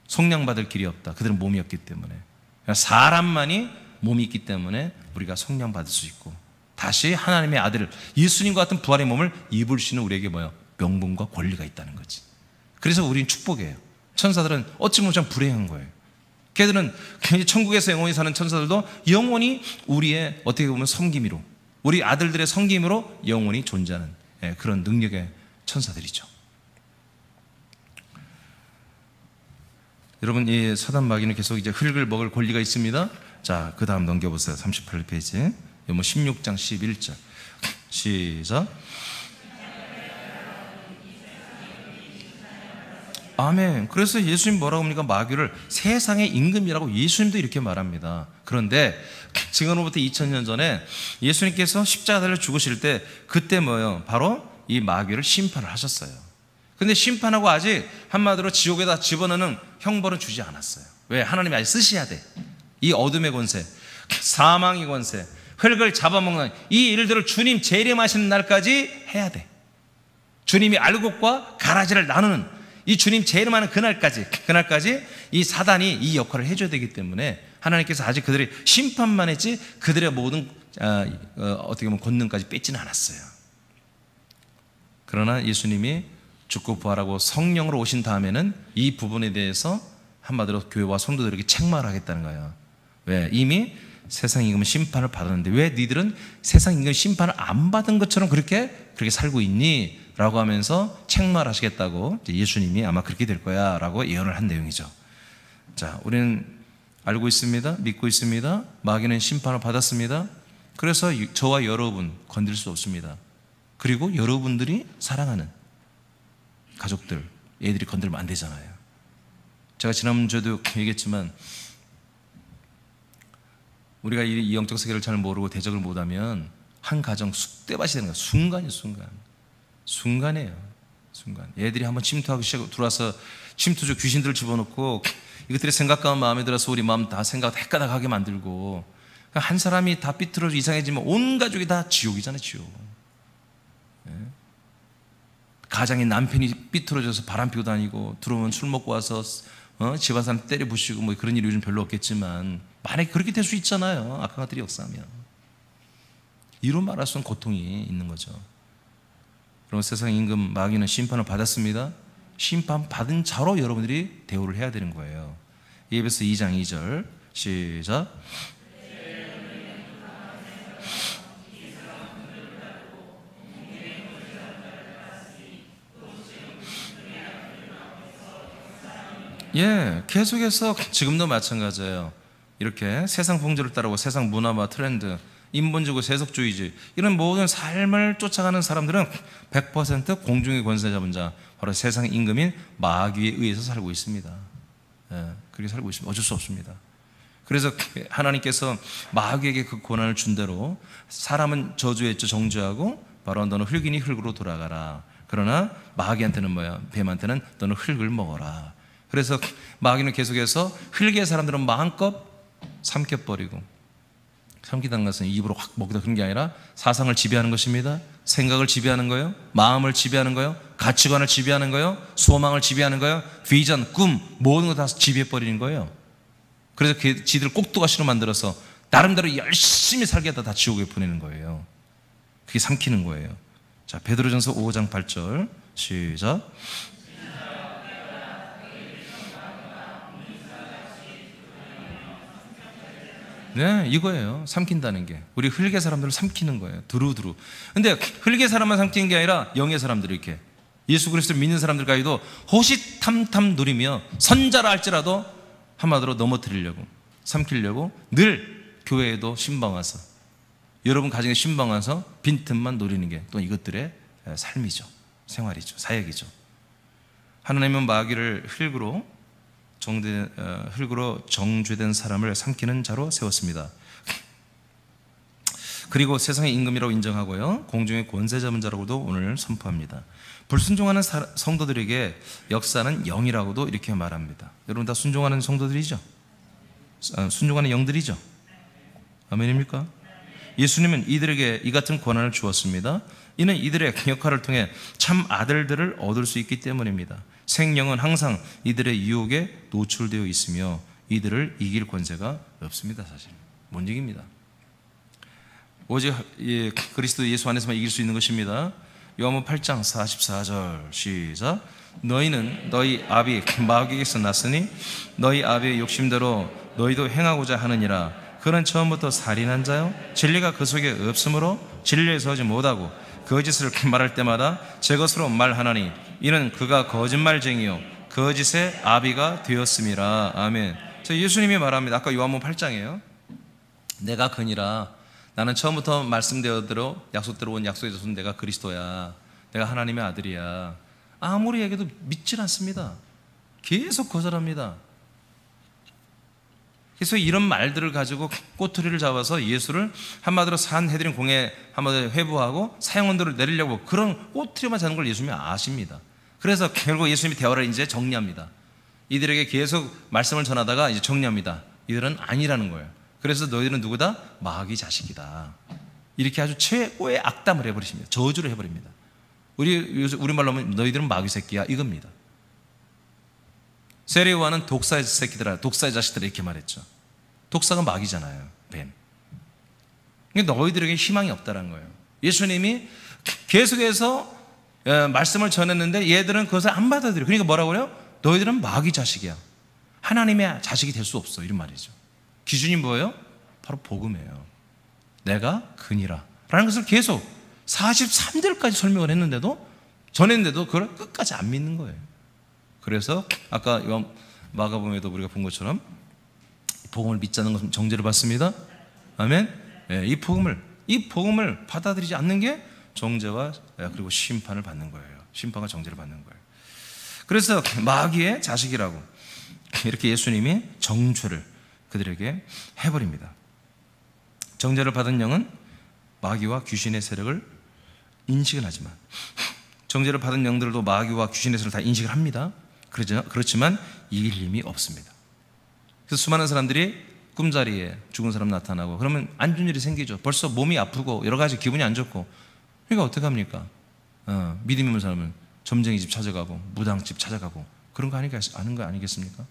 속량받을 길이 없다. 그들은 몸이 없기 때문에. 사람만이 몸이 있기 때문에 우리가 속량받을 수 있고, 다시 하나님의 아들 예수님과 같은 부활의 몸을 입을 수 있는 우리에게 뭐예요? 명분과 권리가 있다는 거지. 그래서 우리는 축복이에요. 천사들은 어찌 보면 참 불행한 거예요. 걔들은 천국에서 영원히 사는 천사들도 영원히 우리의 어떻게 보면 섬김으로, 우리 아들들의 섬김으로 영원히 존재하는 그런 능력의 천사들이죠. 여러분, 이 사단 마귀는 계속 이제 흙을 먹을 권리가 있습니다. 자, 그 다음 넘겨보세요. 38페이지. 16장 11절. 시작. 아멘. 그래서 예수님 뭐라고 합니까? 마귀를 세상의 임금이라고 예수님도 이렇게 말합니다. 그런데 지금으로부터 2000년 전에 예수님께서 십자가 달려 죽으실 때 그때 뭐예요? 바로 이 마귀를 심판을 하셨어요. 근데 심판하고 아직 한마디로 지옥에다 집어넣는 형벌은 주지 않았어요. 왜? 하나님이 아직 쓰셔야 돼. 이 어둠의 권세, 사망의 권세, 흙을 잡아먹는 이 일들을 주님 재림하시는 날까지 해야 돼. 주님이 알곡과 가라지를 나누는 이 주님 재림하는 그날까지 이 사단이 이 역할을 해줘야 되기 때문에 하나님께서 아직 그들의 심판만 했지 그들의 모든 어떻게 보면 권능까지 뺏지는 않았어요. 그러나 예수님이 죽고 부활하고 성령으로 오신 다음에는 이 부분에 대해서 한마디로 교회와 성도들에게 책망하겠다는 거예요. 왜? 이미 세상 임금은 심판을 받았는데 왜 니들은 세상 임금 심판을 안 받은 것처럼 그렇게 살고 있니? 라고 하면서 책망하시겠다고 예수님이 아마 그렇게 될 거야 라고 예언을 한 내용이죠. 자, 우리는 알고 있습니다. 믿고 있습니다. 마귀는 심판을 받았습니다. 그래서 저와 여러분 건들 수 없습니다. 그리고 여러분들이 사랑하는 가족들, 애들이 건들면 안 되잖아요. 제가 지난주에도 얘기했지만 우리가 이 영적 세계를 잘 모르고 대적을 못하면 한 가정 쑥대밭이 되는 거예요. 순간이에요. 순간. 애들이 한번 침투하고 들어와서 침투조 귀신들을 집어넣고 이것들의 생각과 마음에 들어서 우리 마음 다 생각 헷가닥하게 만들고 한 사람이 다 삐뚤어져 이상해지면 온 가족이 다 지옥이잖아요. 지옥. 가장의 남편이 삐뚤어져서 바람 피고 다니고 들어오면 술 먹고 와서 집안 사람 때려 부시고 뭐 그런 일이 요즘 별로 없겠지만 만약에 그렇게 될 수 있잖아요. 악한 것들이 역사하면. 이루 말할 수 없는 고통이 있는 거죠. 그럼 세상 임금 마귀는 심판을 받았습니다. 심판 받은 자로 여러분들이 대우를 해야 되는 거예요. 에베소 2장 2절 시작. 계속해서 지금도 마찬가지예요. 이렇게 세상 풍조를 따르고 세상 문화와 트렌드, 인본주의, 세속주의지 이런 모든 삶을 쫓아가는 사람들은 100% 공중의 권세 잡은 자, 바로 세상 임금인 마귀에 의해서 살고 있습니다. 그렇게 살고 있습니다. 어쩔 수 없습니다. 그래서 하나님께서 마귀에게 그 권한을 준 대로 사람은 저주했죠. 정죄하고 바로 너는 흙이니 흙으로 돌아가라. 그러나 마귀한테는 뭐야? 뱀한테는 너는 흙을 먹어라. 그래서 마귀는 계속해서 흙의 사람들은 마음껏 삼켜버리고, 삼키다는 것은 입으로 확 먹다 그런 게 아니라 사상을 지배하는 것입니다. 생각을 지배하는 거예요. 마음을 지배하는 거예요. 가치관을 지배하는 거예요. 소망을 지배하는 거예요. 비전, 꿈 모든 거 다 지배해버리는 거예요. 그래서 지들 꼭두가시로 만들어서 나름대로 열심히 살게 하다 다 지옥에 보내는 거예요. 그게 삼키는 거예요. 자, 베드로전서 5장 8절 시작. 네, 이거예요. 삼킨다는 게. 우리 흙의 사람들을 삼키는 거예요. 두루두루. 근데 흙의 사람만 삼키는 게 아니라 영의 사람들을 이렇게 예수 그리스도를 믿는 사람들까지도 호시탐탐 누리며 선자라 할지라도 한마디로 넘어뜨리려고, 삼키려고 늘 교회에도 신방 와서, 여러분 가정에 신방 와서 빈틈만 노리는 게 또 이것들의 삶이죠. 생활이죠. 사역이죠. 하나님은 마귀를 흙으로 정죄된 사람을 삼키는 자로 세웠습니다. 그리고 세상의 임금이라고 인정하고요, 공중의 권세 잡은 자라고도 오늘 선포합니다. 불순종하는 성도들에게 역사는 영이라고도 이렇게 말합니다. 여러분 다 순종하는 성도들이죠? 순종하는 영들이죠? 아멘입니까? 예수님은 이들에게 이 같은 권한을 주었습니다. 이는 이들의 역할을 통해 참 아들들을 얻을 수 있기 때문입니다. 생명은 항상 이들의 유혹에 노출되어 있으며 이들을 이길 권세가 없습니다. 사실 못 이깁니다. 오직 그리스도 예수 안에서만 이길 수 있는 것입니다. 요한복음 8장 44절 시작. 너희는 너희 아비 마귀에게서 났으니 너희 아비의 욕심대로 너희도 행하고자 하느니라. 그는 처음부터 살인한 자요 진리가 그 속에 없으므로 진리에 서지 못하고 거짓을 말할 때마다 제 것으로 말하나니 이는 그가 거짓말쟁이요 거짓의 아비가 되었음이라. 아멘. 예수님이 말합니다. 아까 요한복음 8장이에요. 내가 그니라. 나는 처음부터 말씀대로 약속대로 온 약속의 자손 내가 그리스도야. 내가 하나님의 아들이야. 아무리 얘기해도 믿질 않습니다. 계속 거절합니다. 그래서 이런 말들을 가지고 꼬투리를 잡아서 예수를 한마디로 산헤드린 공에 한마디로 회부하고 사형언도를 내리려고 그런 꼬투리만 잡는 걸 예수님이 아십니다. 그래서 결국 예수님이 대화를 이제 정리합니다. 이들에게 계속 말씀을 전하다가 이제 정리합니다. 이들은 아니라는 거예요. 그래서 너희들은 누구다? 마귀 자식이다. 이렇게 아주 최고의 악담을 해버리십니다. 저주를 해버립니다. 우리말로 하면 너희들은 마귀 새끼야 이겁니다. 세례요한은 독사의 새끼들아, 독사의 자식들아 이렇게 말했죠. 독사가 마귀잖아요. 뱀. 그러니까 너희들에게 희망이 없다는 거예요. 예수님이 계속해서 말씀을 전했는데 얘들은 그것을 안 받아들여요. 그러니까 뭐라고 그래요? 너희들은 마귀 자식이야. 하나님의 자식이 될 수 없어. 이런 말이죠. 기준이 뭐예요? 바로 복음이에요. 내가 그니라 라는 것을 계속 43절까지 설명을 했는데도 전했는데도 그걸 끝까지 안 믿는 거예요. 그래서 아까 마가복음에도 우리가 본 것처럼 복음을 믿지 않는 것은 정죄를 받습니다. 아멘. 이 복음을 받아들이지 않는 게 정죄와 그리고 심판을 받는 거예요. 심판과 정죄를 받는 거예요. 그래서 마귀의 자식이라고 이렇게 예수님이 정죄를 그들에게 해버립니다. 정죄를 받은 영은 마귀와 귀신의 세력을 인식은 하지만 정죄를 받은 영들도 마귀와 귀신의 세력을 다 인식을 합니다. 그렇지만 이길 힘이 없습니다. 그래서 수많은 사람들이 꿈자리에 죽은 사람 나타나고 그러면 안 좋은 일이 생기죠. 벌써 몸이 아프고 여러 가지 기분이 안 좋고. 그러니까 어떻게 합니까? 믿음 있는 사람은 점쟁이 집 찾아가고 무당집 찾아가고 그런 거 아는 거 아니겠습니까?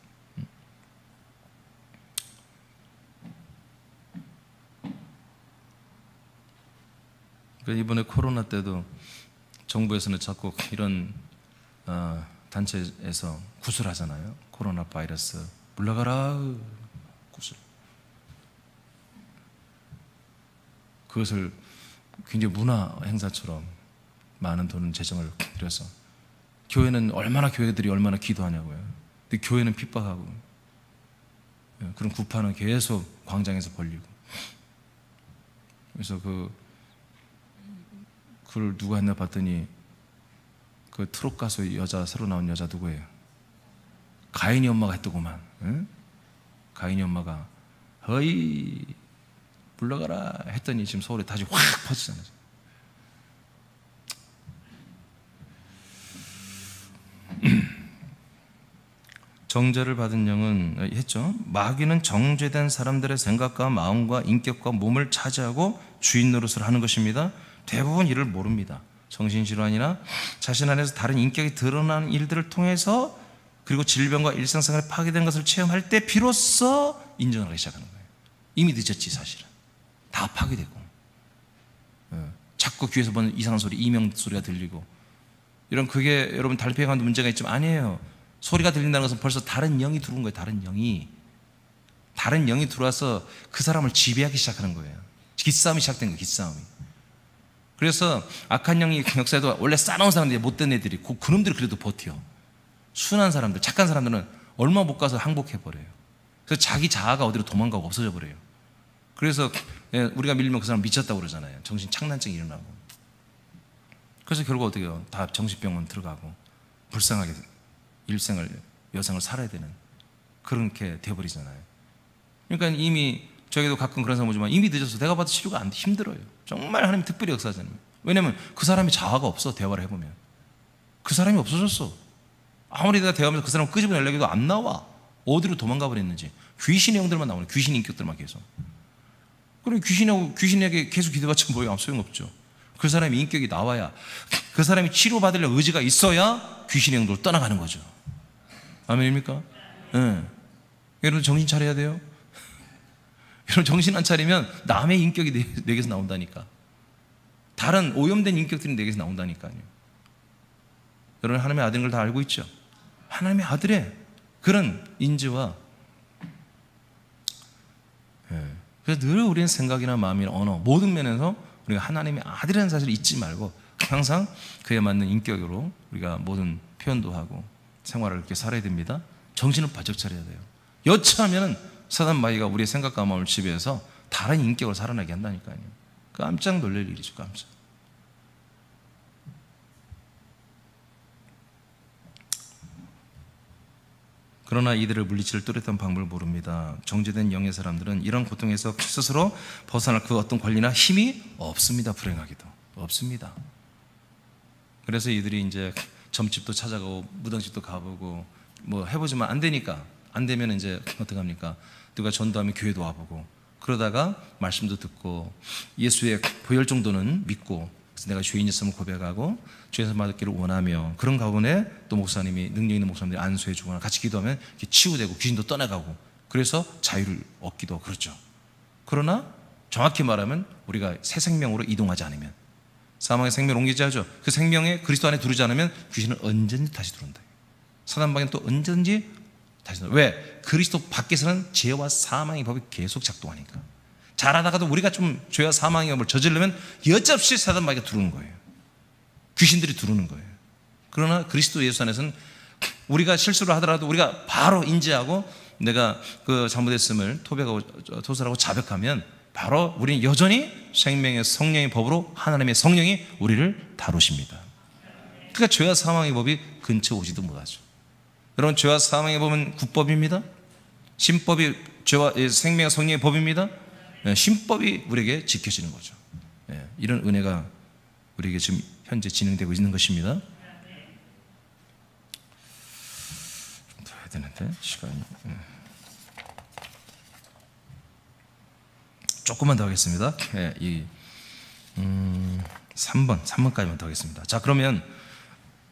이번에 코로나 때도 정부에서는 자꾸 이런 단체에서 구슬하잖아요. 코로나 바이러스 물러가라 구슬. 그것을 굉장히 문화 행사처럼 많은 돈을 재정을 들여서 교회는 교회들이 얼마나 기도하냐고요. 근데 교회는 핍박하고 그런 구파는 계속 광장에서 벌리고. 그래서 그걸 누가 했나 봤더니 그 트롯 가수 여자 새로 나온 여자 누구예요? 가인이 엄마가 했더구만. 응? 가인이 엄마가 허이 물러가라 했더니 지금 서울에 다시 확 퍼지잖아요. 정죄를 받은 영은 했죠. 마귀는 정죄된 사람들의 생각과 마음과 인격과 몸을 차지하고 주인 노릇을 하는 것입니다. 대부분 이를 모릅니다. 정신질환이나 자신 안에서 다른 인격이 드러나는 일들을 통해서 그리고 질병과 일상생활에 파괴된 것을 체험할 때 비로소 인정을 하기 시작하는 거예요. 이미 늦었지 사실은. 다 파괴되고 자꾸 귀에서 보는 이상한 소리, 이명 소리가 들리고 이런 그게 여러분 달팽이 관도 문제가 있지만 아니에요. 소리가 들린다는 것은 벌써 다른 영이 들어온 거예요. 다른 영이 들어와서 그 사람을 지배하기 시작하는 거예요. 기싸움이 시작된 거예요. 기싸움이. 그래서 악한 영이 역사에도 원래 싸나운 사람들이 못된 애들이 그놈들이 그래도 버텨. 순한 사람들, 착한 사람들은 얼마 못 가서 항복해버려요. 그래서 자기 자아가 어디로 도망가고 없어져 버려요. 그래서 우리가 밀리면 그 사람 미쳤다고 그러잖아요. 정신 착란증이 일어나고. 그래서 결국 어떻게 해요? 다 정신병원 들어가고 불쌍하게 일생을 여생을 살아야 되는 그렇게 돼버리잖아요. 그러니까 이미 저에게도 가끔 그런 사람 오지만 이미 늦어서 내가 봐도 치료가 안 돼. 힘들어요. 정말 하나님 특별히 역사하잖아요. 왜냐하면 그 사람이 자아가 없어. 대화를 해보면 그 사람이 없어졌어. 아무리 내가 대화하면서 그 사람을 끄집어내려고 해도 안 나와. 어디로 도망가 버렸는지. 귀신의 영들만 나오네. 귀신 인격들만 계속. 그럼 귀신에게 계속 기도받지 뭐예요? 소용없죠. 그 사람의 인격이 나와야, 그 사람이 치료받으려 의지가 있어야 귀신의 영도로 떠나가는 거죠. 아멘입니까? 네. 여러분 정신 차려야 돼요. 여러분 정신 안 차리면 남의 인격이 내게서 나온다니까. 다른 오염된 인격들이 내게서 나온다니까요. 여러분 하나님의 아들인 걸 다 알고 있죠? 하나님의 아들의 그런 인지와 그래서 늘 우리의 생각이나 마음이나 언어 모든 면에서 우리가 하나님의 아들이라는 사실을 잊지 말고 항상 그에 맞는 인격으로 우리가 모든 표현도 하고 생활을 이렇게 살아야 됩니다. 정신을 바짝 차려야 돼요. 여차하면 사단 마귀가 우리의 생각과 마음을 지배해서 다른 인격을 살아나게 한다니까요. 깜짝 놀랄 일이죠. 깜짝. 그러나 이들을 물리칠 뚜렷한 방법을 모릅니다. 정죄된 영의 사람들은 이런 고통에서 스스로 벗어날 그 어떤 권리나 힘이 없습니다. 불행하기도 없습니다. 그래서 이들이 이제 점집도 찾아가고 무당집도 가보고 뭐 해보지만 안 되니까, 안 되면 이제 어떡합니까? 누가 전도하면 교회도 와보고 그러다가 말씀도 듣고 예수의 보혈 정도는 믿고, 그래서 내가 죄인이었음을 고백하고 죄에서 받기를 원하며, 그런 가운데 또 목사님이, 능력 있는 목사님들이 안수해 주거나 같이 기도하면 치유되고 귀신도 떠나가고, 그래서 자유를 얻기도 하고 그렇죠. 그러나 정확히 말하면 우리가 새 생명으로 이동하지 않으면, 사망의 생명을 옮기지 하죠. 그 생명에 그리스도 안에 들어오지 않으면 귀신은 언제든지 다시 들어온다. 사단방에는 또 언제든지 다시 들어온다. 왜? 그리스도 밖에서는 죄와 사망의 법이 계속 작동하니까. 잘하다가도 우리가 좀 죄와 사망의 법을 저지르면 여지없이 사단방에가 들어오는 거예요. 귀신들이 들어오는 거예요. 그러나 그리스도 예수 안에서는 우리가 실수를 하더라도 우리가 바로 인지하고 내가 그 잘못했음을 토설하고 자백하면 바로 우리는 여전히 생명의 성령의 법으로 하나님의 성령이 우리를 다루십니다. 그러니까 죄와 사망의 법이 근처 오지도 못하죠. 여러분, 죄와 사망의 법은 국법입니다. 신법이 죄와 생명의 성령의 법입니다. 신법이 우리에게 지켜지는 거죠. 이런 은혜가 우리에게 지금 현재 진행되고 있는 것입니다. 좀 더 해야 되는데 시간이. 조금만 더 하겠습니다. 3번까지만 더 하겠습니다. 자, 그러면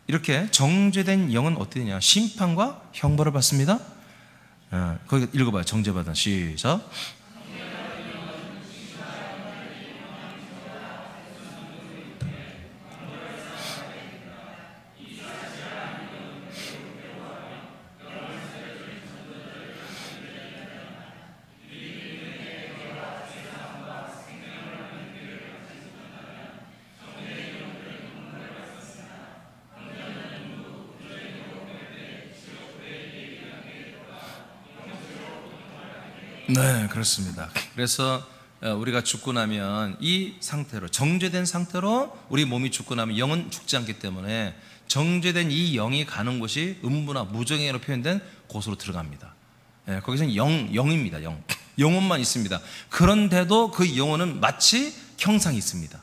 이렇게 정죄된 영은 어떻게 되냐? 심판과 형벌을 받습니다. 거기 읽어봐요. 정죄받은. 시작. 네, 그렇습니다. 그래서 우리가 죽고 나면 이 상태로, 정죄된 상태로 우리 몸이 죽고 나면 영은 죽지 않기 때문에 정죄된 이 영이 가는 곳이 음부나 무정행으로 표현된 곳으로 들어갑니다. 거기서는 영입니다. 영혼만 있습니다. 그런데도 그 영혼은 마치 형상이 있습니다.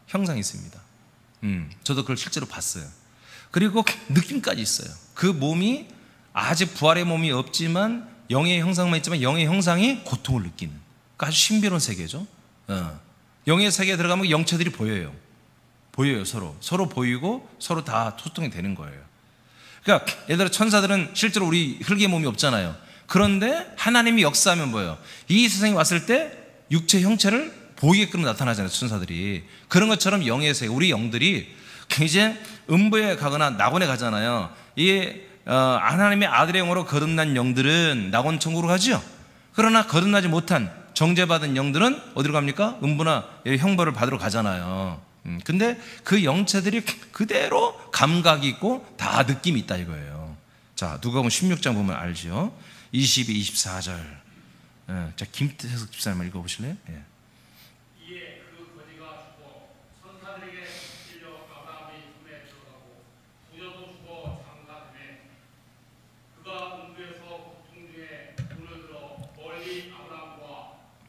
형상이 있습니다. 저도 그걸 실제로 봤어요. 그리고 느낌까지 있어요. 그 몸이 아직 부활의 몸이 없지만 영의 형상만 있지만 영의 형상이 고통을 느끼는, 그러니까 아주 신비로운 세계죠. 영의 세계에 들어가면 영체들이 보여요. 서로 보이고 서로 다 소통이 되는 거예요. 그러니까 예를 들어 천사들은 실제로 우리 흙의 몸이 없잖아요. 그런데 하나님이 역사하면 뭐예요? 이 세상에 왔을 때 육체 형체를 보이게끔 나타나잖아요. 천사들이. 그런 것처럼 영의 세계, 우리 영들이 이제 음부에 가거나 낙원에 가잖아요. 이 하나님의 아들의 영으로 거듭난 영들은 낙원 천국으로 가죠. 그러나 거듭나지 못한 정죄받은 영들은 어디로 갑니까? 음부나 형벌을 받으러 가잖아요. 근데 그 영체들이 그대로 감각이 있고 다 느낌이 있다 이거예요. 자, 누가복음 16장 보면 알죠. 22, 24절. 자, 김태석 집사님 읽어보실래요? 이에 그 거지가 죽어 천사들에게 실려 아브라함의 품에 들어가고 부녀도 죽어 장사되매 그가 음부에서 고통 중에 눈을 들어 멀리 아브라함과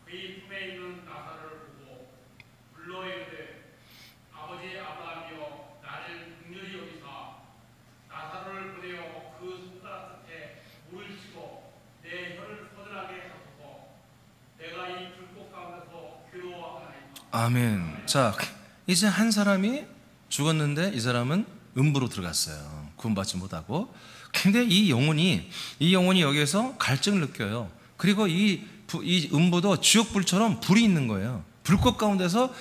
그의 품에 있는 나사를 보고 불러 이르되 아버지 아브라함이여 나를 긍휼히 여기사 나사로를 보내어 그 손가락 끝에 물을 치고 내 혀를 서늘하게 하소서. 내가 이 불꽃 가운데서 괴로워하나이다. 아멘. 자, 이제 한 사람이 죽었는데 이 사람은 음부로 들어갔어요. 구원받지 못하고. 근데 이 영혼이 여기에서 갈증을 느껴요. 그리고 이 이 음부도 지옥불처럼 불이 있는 거예요. 불꽃 가운데서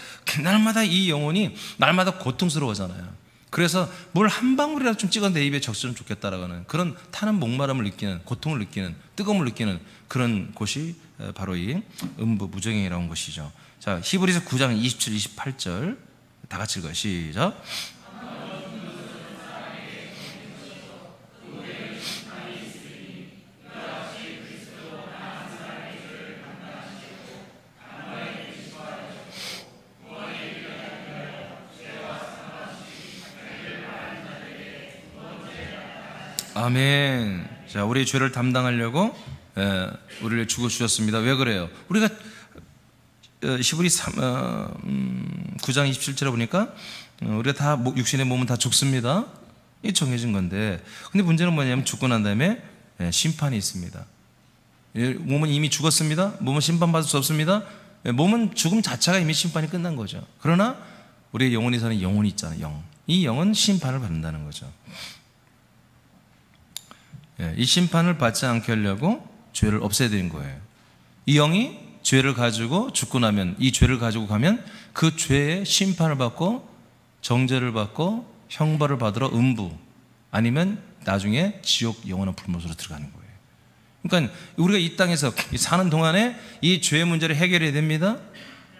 날마다 이 영혼이 날마다 고통스러워하잖아요. 그래서 뭘 한 방울이라도 좀 찍어 내 입에 적시면 좋겠다라고 하는 그런 타는 목마름을 느끼는, 고통을 느끼는, 뜨거움을 느끼는 그런 곳이 바로 이 음부 무저갱이라고 하는 것이죠. 자, 히브리서 9장 27, 28절 다 같이 읽어요. 시작. 아멘. 자, 우리의 죄를 담당하려고 우리를 죽어주셨습니다. 왜 그래요? 우리가 히브리 9장 27절에 보니까 우리가 다 육신의 몸은 다 죽습니다. 이 정해진 건데, 근데 문제는 뭐냐면 죽고 난 다음에 심판이 있습니다. 몸은 이미 죽었습니다. 몸은 심판받을 수 없습니다. 몸은 죽음 자체가 이미 심판이 끝난 거죠. 그러나 우리의 영혼이 사는 영혼이 있잖아요. 영. 이 영은 심판을 받는다는 거죠. 이 심판을 받지 않게 하려고 죄를 없애야 되는 거예요. 이 영이 죄를 가지고 죽고 나면, 이 죄를 가지고 가면 그 죄의 심판을 받고 정죄를 받고 형벌을 받으러 음부, 아니면 나중에 지옥 영원한 불못으로 들어가는 거예요. 그러니까 우리가 이 땅에서 사는 동안에 이 죄의 문제를 해결해야 됩니다.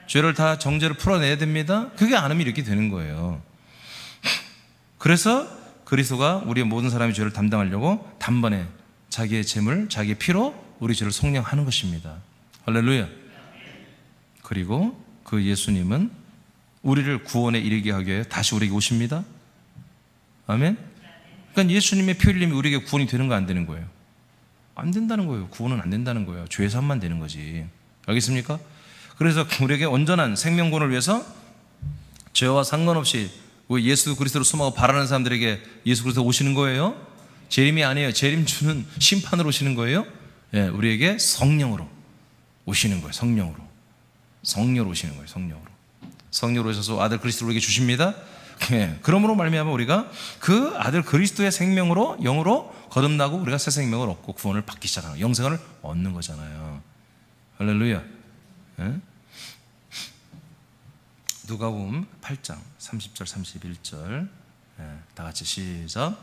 죄를 다 정죄를 풀어내야 됩니다. 그게 안 하면 이렇게 되는 거예요. 그래서 그리스도가 우리의 모든 사람의 죄를 담당하려고 단번에 자기의 재물, 자기의 피로 우리 죄를 속량하는 것입니다. 할렐루야. 그리고 그 예수님은 우리를 구원에 이르게 하기 위해 다시 우리에게 오십니다. 아멘. 그러니까 예수님의 피 흘림이 우리에게 구원이 되는 거 안 되는 거예요? 안 된다는 거예요. 구원은 안 된다는 거예요. 죄 사함만 되는 거지. 알겠습니까? 그래서 우리에게 온전한 생명권을 위해서 죄와 상관없이 예수 그리스도로 숨하고 바라는 사람들에게 예수 그리스도 오시는 거예요. 재림이 아니에요. 재림 주는 심판으로 오시는 거예요. 우리에게 성령으로 오시는 거예요. 성령으로 오시는 거예요. 성령으로 오셔서 아들 그리스도를 우리에게 주십니다. 그러므로 말미암아 우리가 그 아들 그리스도의 생명으로, 영으로 거듭나고 우리가 새 생명을 얻고 구원을 받기 시작하는, 영생을 얻는 거잖아요. 할렐루야. 누가복음 8장 30절 31절 다 같이 시작.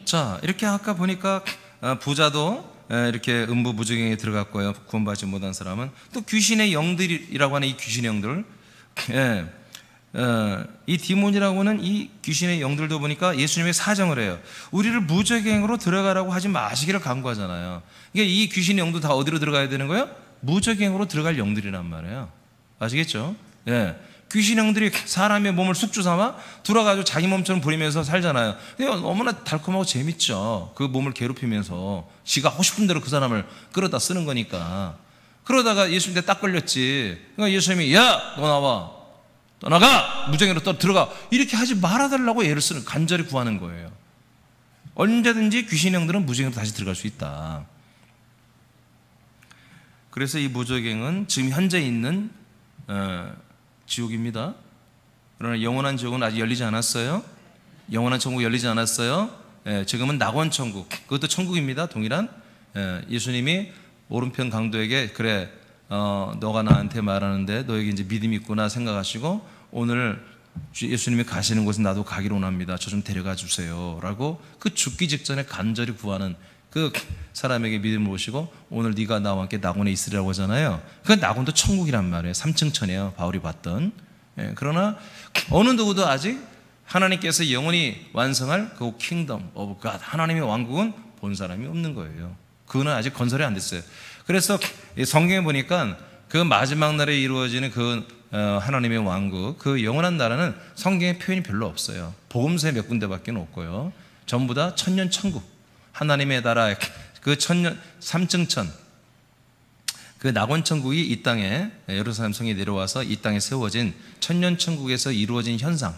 자, 이렇게 아까 보니까 부자도 이렇게 음부 무저갱이에 들어갔고요. 구원받지 못한 사람은 또 귀신의 영들이라고 하는 이 귀신의 영들, 이 디몬이라고 하는 이 귀신의 영들도 보니까 예수님의 사정을 해요. 우리를 무저갱으로 들어가라고 하지 마시기를 간구하잖아요. 그러니까 이 귀신의 영도 다 어디로 들어가야 되는 거예요? 무저갱으로 들어갈 영들이란 말이에요. 아시겠죠? 귀신 영들이 사람의 몸을 숙주 삼아 들어가지고 자기 몸처럼 부리면서 살잖아요. 너무나 달콤하고 재밌죠. 그 몸을 괴롭히면서 지가 하고 싶은 대로 그 사람을 끌어다 쓰는 거니까. 그러다가 예수님한테 딱 걸렸지. 그러니까 예수님이 야, 너 나와, 떠나가, 무저갱이로 들어가, 이렇게 하지 말아달라고 애를 쓰는, 간절히 구하는 거예요. 언제든지 귀신 영들은 무저갱이로 다시 들어갈 수 있다. 그래서 이 무저갱은 지금 현재 있는 지옥입니다. 그러나 영원한 지옥은 아직 열리지 않았어요. 영원한 천국 열리지 않았어요. 지금은 낙원 천국, 그것도 천국입니다. 동일한. 예수님이 오른편 강도에게 그래, 너가 나한테 말하는데 너에게 이제 믿음이 있구나 생각하시고 오늘 예수님이 가시는 곳에 나도 가기로 원합니다. 저 좀 데려가 주세요 라고 그 죽기 직전에 간절히 구하는 그 사람에게 믿음을 오시고 오늘 네가 나와 함께 낙원에 있으리라고 하잖아요. 그 낙원도 천국이란 말이에요. 3층 천이에요. 바울이 봤던. 그러나 어느 누구도 아직 하나님께서 영원히 완성할 그 킹덤 오브 갓, 하나님의 왕국은 본 사람이 없는 거예요. 그거는 아직 건설이 안 됐어요. 그래서 성경에 보니까 그 마지막 날에 이루어지는 그 하나님의 왕국, 그 영원한 나라는 성경에 표현이 별로 없어요. 복음서에 몇 군데밖에 없고요. 전부 다 천년 천국, 하나님의 나라, 그 천년 3층 천, 그 낙원 천국이 이 땅에 예루살렘 성에 내려와서 이 땅에 세워진 천년 천국에서 이루어진 현상,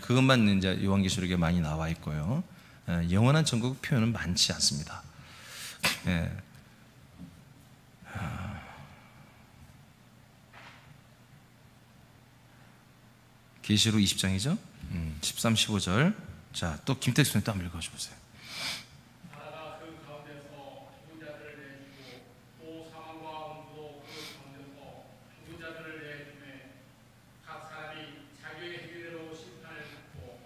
그것만 이제 요한계시록에 많이 나와 있고요. 영원한 천국 표현은 많지 않습니다. 계시록 20장이죠. 13, 15절. 자, 또 김택수 선생님 또 한번 읽어주세요. 나라가 그 가운데서 죽은 자들을 내주고 또 사망과 음부도 그 가운데서 죽은 자들을 내주매 각 사람이 자기의 행위대로 심판을 받고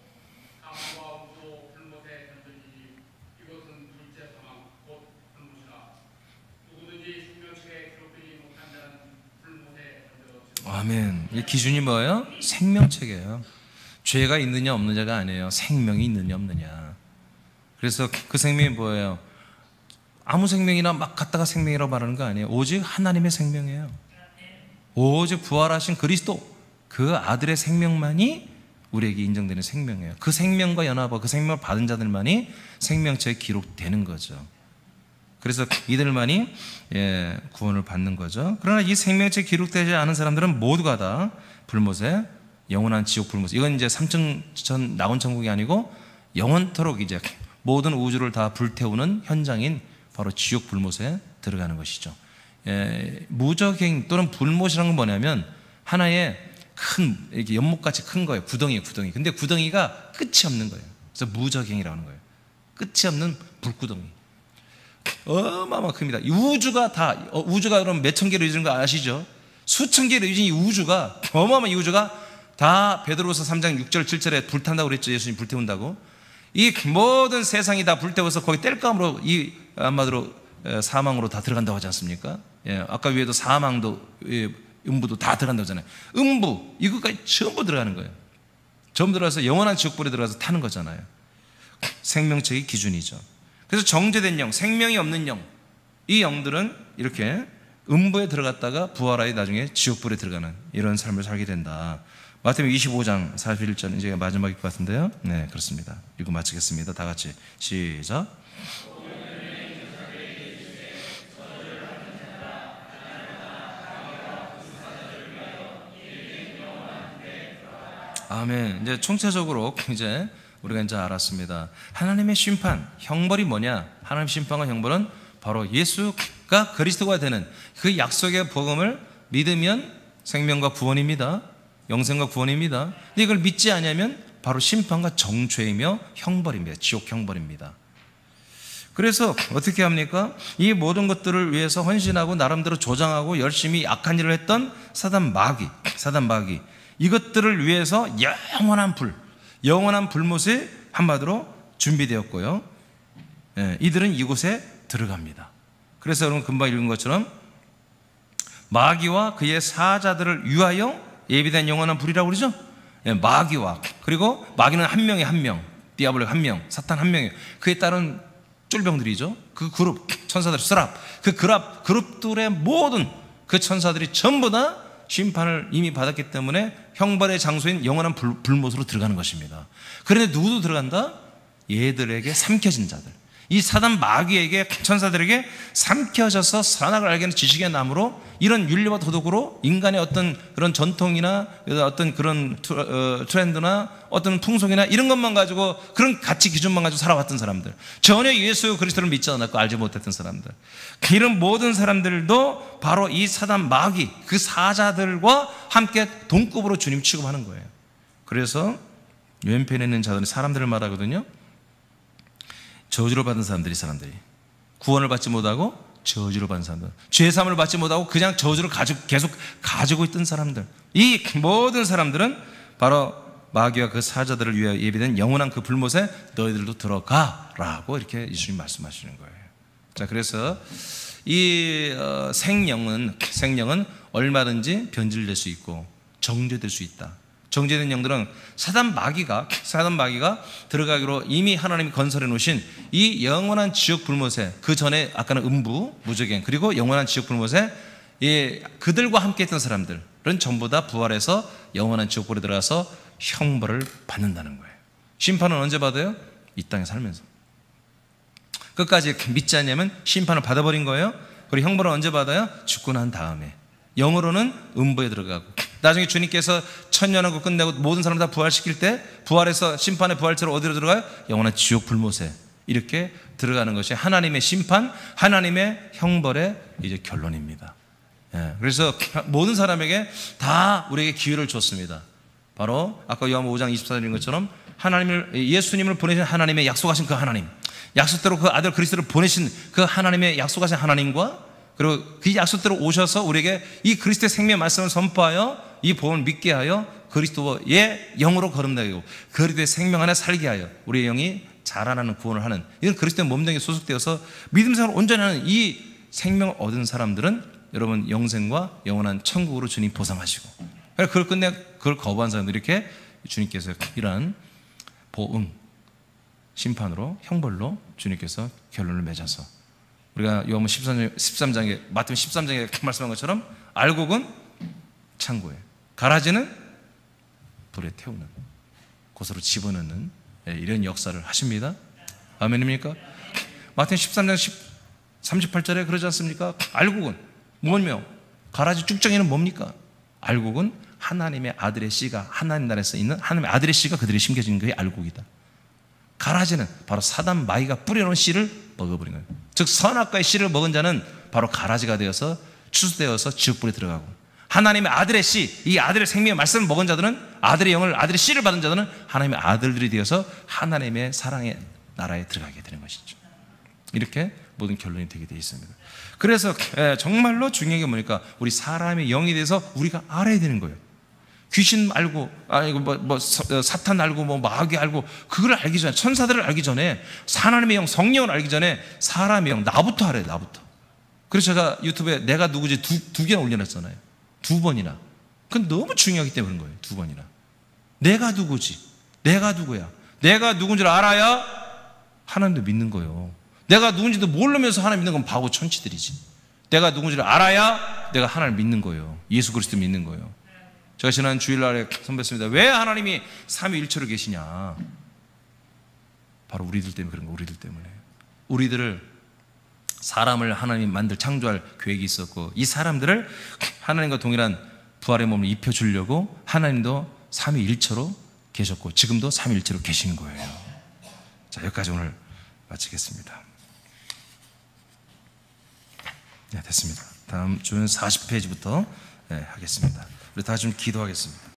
사망과 음부도 불못에 던져지니 이것은 둘째 사망 곧 불못이라. 누구든지 생명책에 기록되지 못한 자는 불못에 던져지라. 아멘. 이 기준이 뭐예요? 생명책이에요. 죄가 있느냐 없느냐가 아니에요. 생명이 있느냐 없느냐. 그래서 그 생명이 뭐예요? 아무 생명이나 막 갖다가 생명이라고 말하는 거 아니에요. 오직 하나님의 생명이에요. 오직 부활하신 그리스도 그 아들의 생명만이 우리에게 인정되는 생명이에요. 그 생명과 연합하고 그 생명을 받은 자들만이 생명책에 기록되는 거죠. 그래서 이들만이 구원을 받는 거죠. 그러나 이 생명책에 기록되지 않은 사람들은 모두가 다 불못에 영원한 지옥 불못. 이건 이제 3층 낙원 천국이 아니고 영원토록 이제 모든 우주를 다 불태우는 현장인 바로 지옥 불못에 들어가는 것이죠. 무적행 또는 불못이라는 건 뭐냐면 하나의 큰 이렇게 연못같이 큰 거예요. 구덩이. 근데 구덩이가 끝이 없는 거예요. 그래서 무적행이라고 하는 거예요. 끝이 없는 불구덩이. 어마어마 큽니다. 우주가 그럼 몇천 개로 이루어진 거 아시죠? 수천 개로 이루어진 이 우주가 어마어마한 이 우주가 다 베드로후서 3장 6절 7절에 불탄다고 그랬죠. 예수님 불태운다고. 이 모든 세상이 다 불태워서 거기 땔감으로 이 아마도 사망으로 다 들어간다고 하지 않습니까? 아까 위에도 사망도 음부도 다 들어간다고 하잖아요. 음부 이것까지 전부 들어가는 거예요. 전부 들어가서 영원한 지옥불에 들어가서 타는 거잖아요. 생명책의 기준이죠. 그래서 정죄된 영, 생명이 없는 영, 이 영들은 이렇게 음부에 들어갔다가 부활하여 나중에 지옥불에 들어가는 이런 삶을 살게 된다. 마태복음 25장 41절 이제 마지막일 것 같은데요. 네, 그렇습니다. 읽고 마치겠습니다. 다 같이 시작. 아멘. 이제 총체적으로 이제 우리가 이제 알았습니다. 하나님의 심판, 형벌이 뭐냐? 하나님의 심판과 형벌은 바로 예수가 그리스도가 되는 그 약속의 복음을 믿으면 생명과 구원입니다. 영생과 구원입니다. 근데 이걸 믿지 않으면 바로 심판과 정죄이며 형벌입니다. 지옥 형벌입니다. 그래서 어떻게 합니까? 이 모든 것들을 위해서 헌신하고 나름대로 조장하고 열심히 악한 일을 했던 사단 마귀 이것들을 위해서 영원한 불못이 한마디로 준비되었고요. 이들은 이곳에 들어갑니다. 그래서 여러분 금방 읽은 것처럼 마귀와 그의 사자들을 위하여 예비된 영원한 불이라고 그러죠. 마귀와, 그리고 마귀는 한 명, 디아블로 한 명, 사탄 한 명이에요. 그에 따른 쫄병들이죠. 그 그룹 천사들 스랍, 그 그룹들의 모든 그 천사들이 전부 다 심판을 이미 받았기 때문에 형벌의 장소인 영원한 불못으로 들어가는 것입니다. 그런데 누구도 들어간다? 얘들에게 삼켜진 자들, 이 사단 마귀에게, 천사들에게 삼켜져서 선악을 알게 하는 지식의 나무로 이런 윤리와 도덕으로 인간의 어떤 그런 전통이나 어떤 그런 트렌드나 어떤 풍속이나 이런 것만 가지고, 그런 가치 기준만 가지고 살아왔던 사람들, 전혀 예수 그리스도를 믿지 않았고 알지 못했던 사람들, 이런 모든 사람들도 바로 이 사단 마귀 그 사자들과 함께 동급으로 주님 취급하는 거예요. 그래서 왼편에 있는 자들은 사람들을 말하거든요. 저주를 받은 사람들이 구원을 받지 못하고 저주를 받은 사람들, 죄사함을 받지 못하고 그냥 저주를 계속 가지고 있던 사람들, 이 모든 사람들은 바로 마귀와 그 사자들을 위하여 예비된 영원한 그 불못에 너희들도 들어가라고 이렇게 예수님 말씀하시는 거예요. 자, 그래서 이 생명은 얼마든지 변질될 수 있고 정죄될 수 있다. 정죄된 영들은 사단 마귀가 들어가기로 이미 하나님이 건설해 놓으신 이 영원한 지옥 불못에, 그 전에 아까는 음부, 무적행, 그리고 영원한 지옥 불못에 그들과 함께 했던 사람들은 전부 다 부활해서 영원한 지옥불에 들어가서 형벌을 받는다는 거예요. 심판은 언제 받아요? 이 땅에 살면서. 끝까지 믿지 않냐면 심판을 받아버린 거예요. 그리고 형벌은 언제 받아요? 죽고 난 다음에. 영으로는 음부에 들어가고, 나중에 주님께서 천년하고 끝내고 모든 사람 다 부활시킬 때 부활해서 심판의 부활체로 어디로 들어가요? 영원한 지옥 불못에 이렇게 들어가는 것이 하나님의 심판, 하나님의 형벌의 이제 결론입니다. 그래서 모든 사람에게 다 우리에게 기회를 줬습니다. 바로 아까 요한복음 5장 24절인 것처럼 예수님을 보내신 하나님의 약속하신 그 하나님, 약속대로 그 아들 그리스도를 보내신 그 하나님의 약속하신 하나님과 그리고 그 약속대로 오셔서 우리에게 이 그리스도의 생명의 말씀을 선포하여 이 복음을 믿게 하여 그리스도의 영으로 거듭나게, 그리스도의 생명 안에 살게 하여 우리의 영이 자라나는 구원을 하는, 이런 그리스도의 몸뚱이에 소속되어서 믿음 생활을 온전히 하는 이 생명을 얻은 사람들은 여러분 영생과 영원한 천국으로 주님 보상하시고, 그걸 끝내 그걸 거부한 사람들 이렇게 주님께서 이러한 보응, 심판으로, 형벌로 주님께서 결론을 맺어서, 우리가 요한복음 13장에 마태복음 13장에 말씀한 것처럼 알곡은 창고에, 가라지는 불에 태우는, 곳으로 집어넣는 이런 역사를 하십니다. 아멘입니까? 마태복음 13장 38절에 그러지 않습니까? 알곡은 뭐며 가라지 쭉정이는 뭡니까? 알곡은 하나님의 아들의 씨가, 하나님 나라에서 있는 하나님의 아들의 씨가 그들이 심겨진 게 알곡이다. 가라지는 바로 사단 마귀가 뿌려놓은 씨를 먹어버린 거예요. 즉 선악과의 씨를 먹은 자는 바로 가라지가 되어서 추수되어서 지옥불에 들어가고, 하나님의 아들의 씨, 이 아들의 생명의 말씀을 먹은 자들은, 아들의 영을, 아들의 씨를 받은 자들은 하나님의 아들들이 되어서 하나님의 사랑의 나라에 들어가게 되는 것이죠. 이렇게 모든 결론이 되게 되어 있습니다. 그래서 정말로 중요한 게 뭐니까 우리 사람의 영에 대해서 우리가 알아야 되는 거예요. 귀신 알고, 사탄 알고, 마귀 알고, 그걸 알기 전에, 천사들을 알기 전에, 하나님의 영, 성령을 알기 전에 사람의 영, 나부터 알아요, 나부터. 그래서 제가 유튜브에 내가 누구지 두 개나 올려놨잖아요. 2번이나. 그건 너무 중요하기 때문에 그런 거예요. 2번이나. 내가 누구지? 내가 누구야? 내가 누군지를 알아야 하나님도 믿는 거예요. 내가 누군지도 모르면서 하나님 믿는 건 바보 천치들이지. 내가 누군지를 알아야 내가 하나님을 믿는 거예요. 예수 그리스도 믿는 거예요. 제가 지난 주일날에 선배했습니다. 왜 하나님이 삼위일체로 계시냐? 바로 우리들 때문에 그런 거예요. 우리들 때문에. 우리들을, 사람을 하나님 만들 창조할 계획이 있었고, 이 사람들을 하나님과 동일한 부활의 몸을 입혀주려고 하나님도 삼위일체로 계셨고 지금도 삼위일체로 계시는 거예요. 자, 여기까지 오늘 마치겠습니다. 네, 됐습니다. 다음 주는 40페이지부터 하겠습니다. 우리 다 좀 기도하겠습니다.